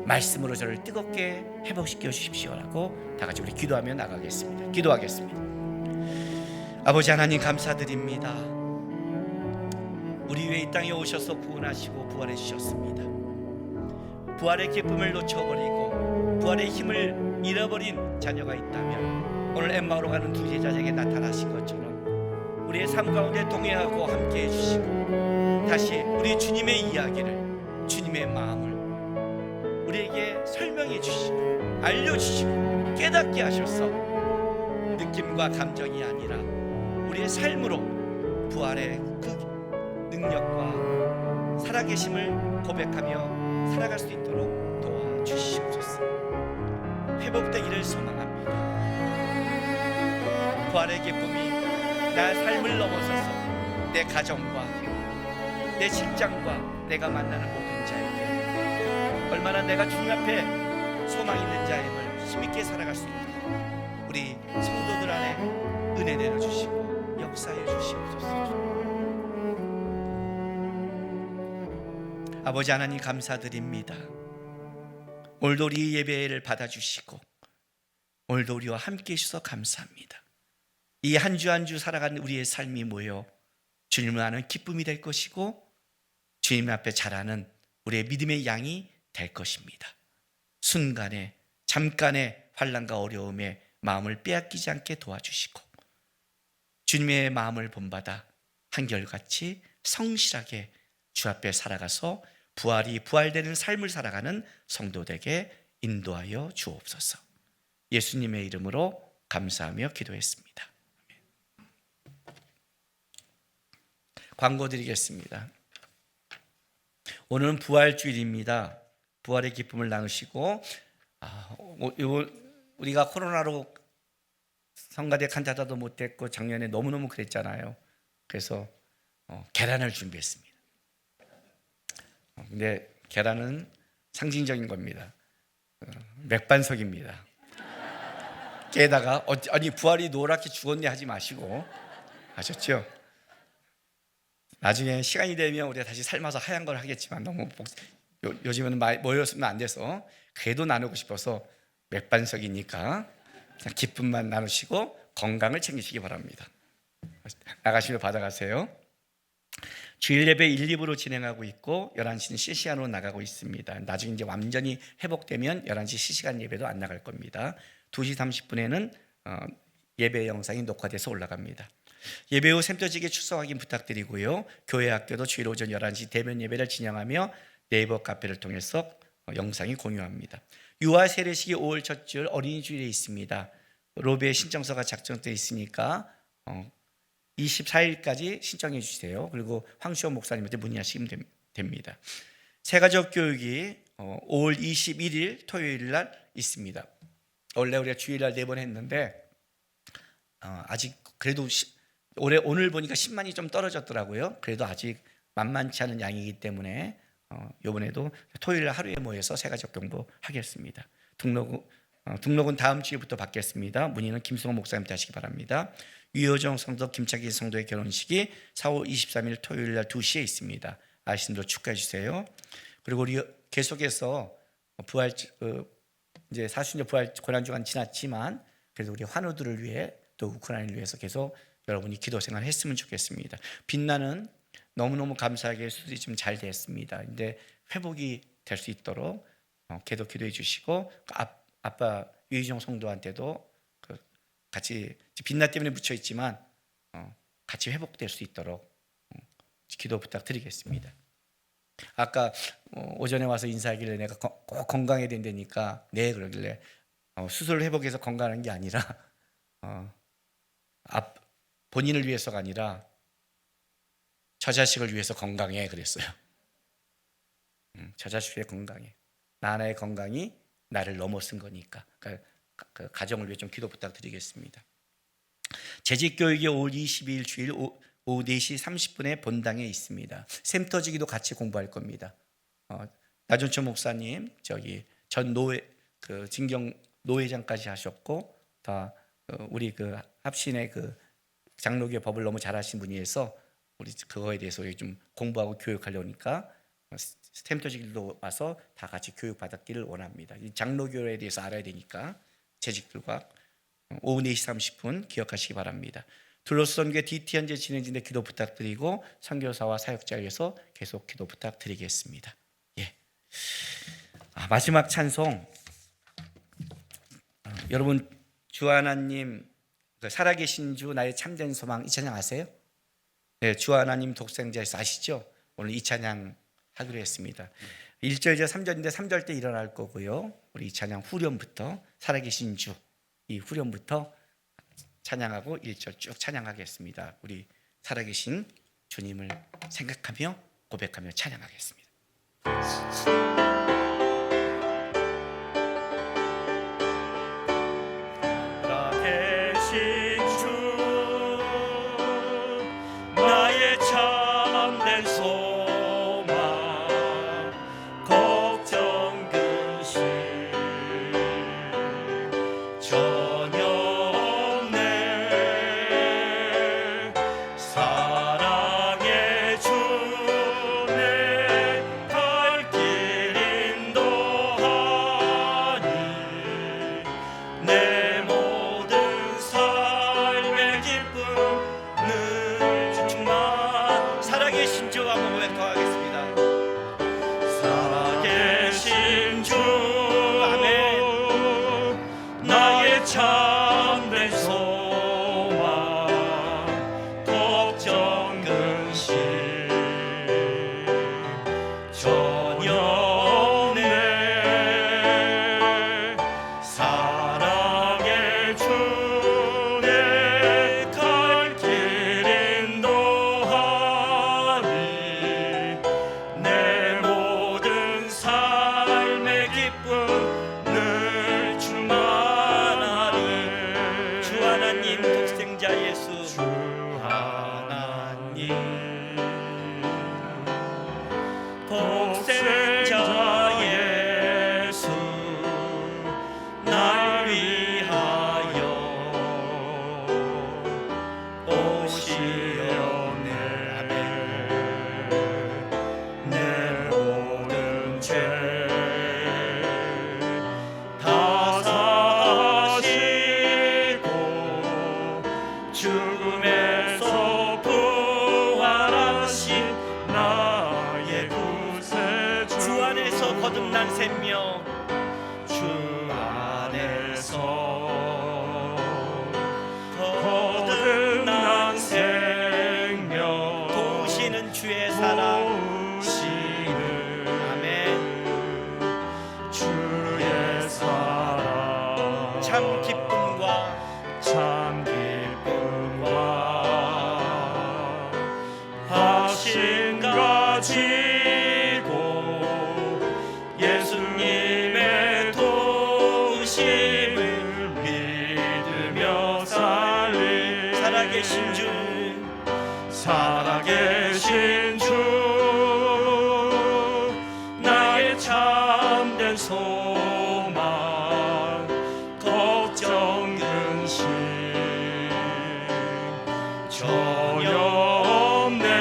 말씀으로 저를 뜨겁게 회복시켜 주십시오라고 다 같이 우리 기도하며 나가겠습니다. 기도하겠습니다. 아버지 하나님 감사드립니다. 우리 위에 이 땅에 오셔서 구원하시고 부활해 주셨습니다. 부활의 기쁨을 놓쳐버리고 부활의 힘을 잃어버린 자녀가 있다면 오늘 엠마오로 가는 두 제자에게 나타나신 것처럼 우리의 삶 가운데 동행하고 함께해 주시고 다시 우리 주님의 이야기를 주님의 마음을 우리에게 설명해 주시고 알려주시고 깨닫게 하셔서 느낌과 감정이 아니라 우리의 삶으로 부활의 그 능력과 살아계심을 고백하며 살아갈 수 있도록 도와주시옵소서. 회복되기를 소망합니다. 부활의 기쁨이 나의 삶을 넘어서서 내 가정과 내 직장과 내가 만나는 모든 자에게 얼마나 내가 주님 앞에 소망 있는 자임을 힘있게 살아갈 수 있도록 우리 성도들 안에 은혜 내려주시고 역사해 주시옵소서. 아버지 하나님 감사드립니다. 오늘도 우리 예배를 받아주시고 오늘도 우리와 함께 해주셔서 감사합니다. 이 한 주 한 주 살아가는 우리의 삶이 모여 주님을 아는 기쁨이 될 것이고 주님 앞에 자라는 우리의 믿음의 양이 될 것입니다. 순간에 잠깐의 환난과 어려움에 마음을 빼앗기지 않게 도와주시고 주님의 마음을 본받아 한결같이 성실하게 주 앞에 살아가서 부활되는 삶을 살아가는 성도들에게 인도하여 주옵소서. 예수님의 이름으로 감사하며 기도했습니다. 광고 드리겠습니다. 오늘은 부활주일입니다. 부활의 기쁨을 나누시고 우리가 코로나로 성가대 칸타타도 못했고 작년에 너무너무 그랬잖아요. 그래서 계란을 준비했습니다. 근데 계란은 상징적인 겁니다. 맥반석입니다. 깨다가 아니 부활이 노랗게 죽었네 하지 마시고 아셨죠? 나중에 시간이 되면 우리가 다시 삶아서 하얀 걸 하겠지만 너무 요즘에는 모였으면 안 돼서 그래도 나누고 싶어서 맥반석이니까 그냥 기쁨만 나누시고 건강을 챙기시기 바랍니다. 나가시면 받아가세요. 주일 예배 1, 2부로 진행하고 있고 11시는 실시간으로 나가고 있습니다. 나중에 이제 완전히 회복되면 11시 실시간 예배도 안 나갈 겁니다. 2시 30분에는 예배 영상이 녹화돼서 올라갑니다. 예배 후 샘터지게 출석 확인 부탁드리고요. 교회 학교도 주일 오전 11시 대면 예배를 진행하며 네이버 카페를 통해서 영상이 공유합니다. 유아 세례식이 5월 첫 주 어린이 주일에 있습니다. 로비에 신청서가 작성되어 있으니까 24일까지 신청해 주세요. 그리고 황시호 목사님한테 문의하시면 됩니다. 새가족 교육이 5월 21일 토요일 날 있습니다. 원래 우리가 주일날 4번 했는데 아직 그래도 오늘 보니까 10만이 좀 떨어졌더라고요. 그래도 아직 만만치 않은 양이기 때문에 이번에도 토요일 하루에 모여서 새가족 공부하겠습니다. 등록은 다음 주에부터 받겠습니다. 문의는 김승호 목사님한테 하시기 바랍니다. 유효정 성도 김창기 성도의 결혼식이 4월 23일 토요일 날 2시에 있습니다. 아시는 대로 축하해 주세요. 그리고 우리 계속해서 이제 사순절 부활 고난주간 지났지만 그래도 우리 환우들을 위해 또 우크라이나를 위해서 계속 여러분이 기도 생활 했으면 좋겠습니다. 빛나는 너무너무 감사하게 수술이 좀 잘 됐습니다. 근데 회복이 될 수 있도록 계속 기도해 주시고 아빠 유희정 성도한테도 같이 빛나 때문에 묻혀 있지만 같이 회복될 수 있도록 기도 부탁드리겠습니다. 아까 오전에 와서 인사하길래 내가 꼭 건강해야 된다니까 네 그러길래 수술 회복해서 건강한 게 아니라 본인을 위해서가 아니라 저 자식을 위해서 건강해 그랬어요. 저 자식 위해 건강해. 나 하나의 건강이 나를 넘어선 거니까 그 가정을 위해 좀 기도 부탁드리겠습니다. 재직교육이 5월 22일 주일 오후 4시 30분에 본당에 있습니다. 샘터지기도 같이 공부할 겁니다. 나준천 목사님 전 노회 진경 노회장까지 하셨고 다 우리 합신의 장로교회 법을 너무 잘하신 분이어서 우리 그거에 대해서 좀 공부하고 교육하려니까 샘터지기도 와서 다 같이 교육받았기를 원합니다. 이 장로교회에 대해서 알아야 되니까 재직들과 오후 4시 30분 기억하시기 바랍니다. 둘로스 선교회 DT 현재 진행 중인데 기도 부탁드리고 선교사와 사역자를 위해서 계속 기도 부탁드리겠습니다. 예. 마지막 찬송 여러분 주 하나님 살아계신 주 나의 참된 소망 이 찬양 아세요? 네, 주 하나님 독생자에서 아시죠? 오늘 이 찬양 하기로 했습니다. 1절이자 3절인데 3절 때 일어날 거고요. 우리 이 찬양 후렴부터 살아계신 주 이 후렴부터 찬양하고 1절 쭉 찬양하겠습니다. 우리 살아계신 주님을 생각하며 고백하며 찬양하겠습니다. 살아계신 주 나의 참된 소망 걱정 근심 전혀 없네 사랑의 주 내 갈 길 인도하니 내 모든 삶의 기쁨을 주마 살아계신 주 한번 고백 더 하겠습니다. 살아계신 주 아멘 나의 참된 소망 걱정 근심 전혀 없네 사랑의 주 내 갈 길 인도하니 내 모든 삶의 기쁨을 주만하니 주 하나님 독생자 예수 주 하나님 독생자 예수 날 위하여 오시었네 아멘 내 모든 죄 다 사하시고 죽음에서 부활하신 나의 구세주 주 안에서 거듭난 생명 주 안에서 거듭난 생명 도우시는 주의 사랑 도우시는 아멘 주의 사랑 참 기쁨과 확신 가지고 예수님의 도우심을 믿으며 살리 살아계신 주 살아계신 주 나의 참된 소망 걱정 근심 전혀 없네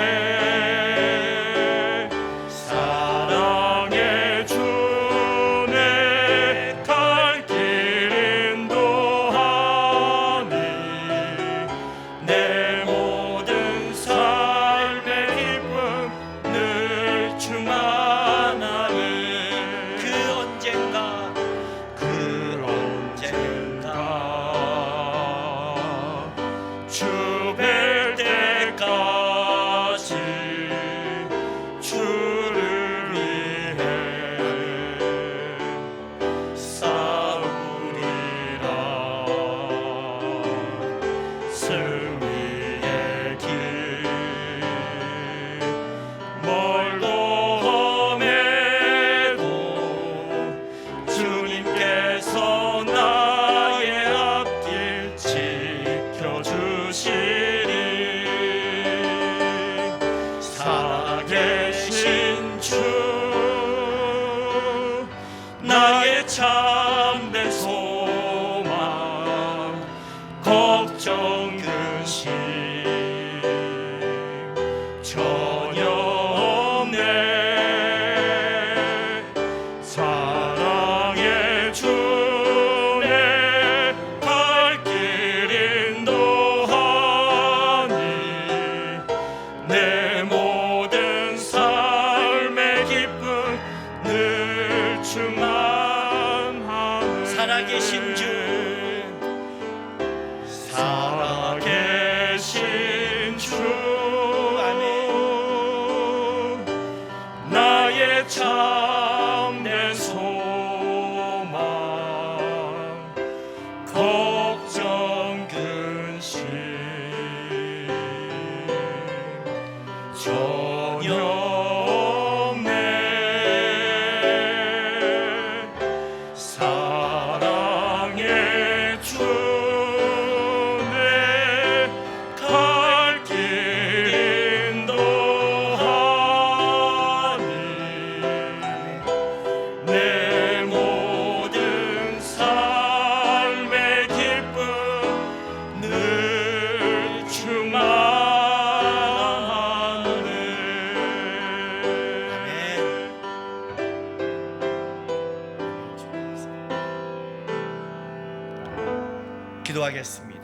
사랑의 주 내 갈 길 인도하니 내 모든 삶의 기쁨 늘 충만하니 그 언젠가 주 뵐 때까지 주를 위해 싸우리라 승리의 길 멀고 험해도 주님께서 나의 앞길 지켜주시리 살아계신 주 나의 참된 소망 걱정 근심 전혀 없네 사랑의 주 내 갈 길 인도하니 내 모든 삶의 기쁨 늘 충만하네 살아계신 주 살아계신 주 아멘 나의 참 기도하겠습니다.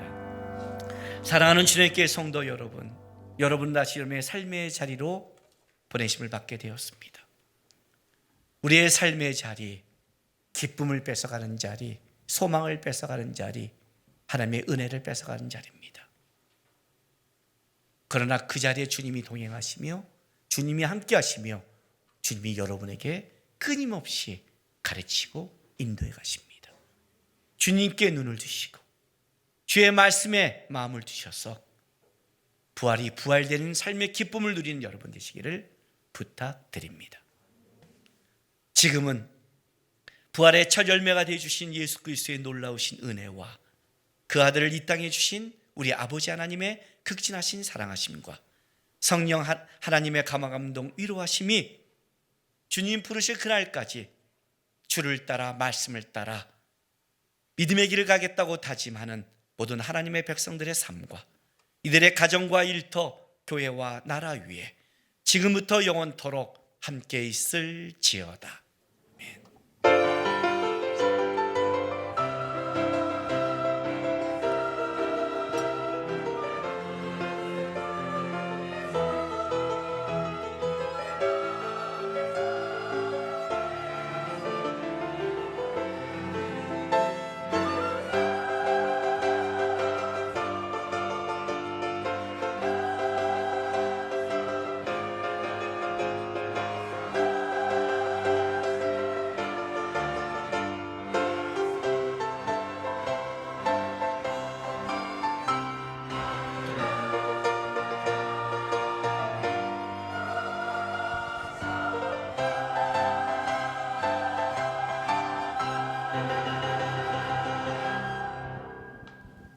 사랑하는 주님께 성도 여러분 다시 여러분의 삶의 자리로 보내심을 받게 되었습니다. 우리의 삶의 자리, 기쁨을 뺏어가는 자리, 소망을 뺏어가는 자리, 하나님의 은혜를 뺏어가는 자리입니다. 그러나 그 자리에 주님이 동행하시며 주님이 함께 하시며 주님이 여러분에게 끊임없이 가르치고 인도해 가십니다. 주님께 눈을 두시고 주의 말씀에 마음을 두셔서 부활되는 삶의 기쁨을 누리는 여러분 되시기를 부탁드립니다. 지금은 부활의 첫 열매가 되어주신 예수 그리스도의 놀라우신 은혜와 그 아들을 이 땅에 주신 우리 아버지 하나님의 극진하신 사랑하심과 성령 하나님의 감화감동 위로하심이 주님 부르실 그날까지 주를 따라 말씀을 따라 믿음의 길을 가겠다고 다짐하는 모든 하나님의 백성들의 삶과 이들의 가정과 일터, 교회와 나라 위에 지금부터 영원토록 함께 있을지어다.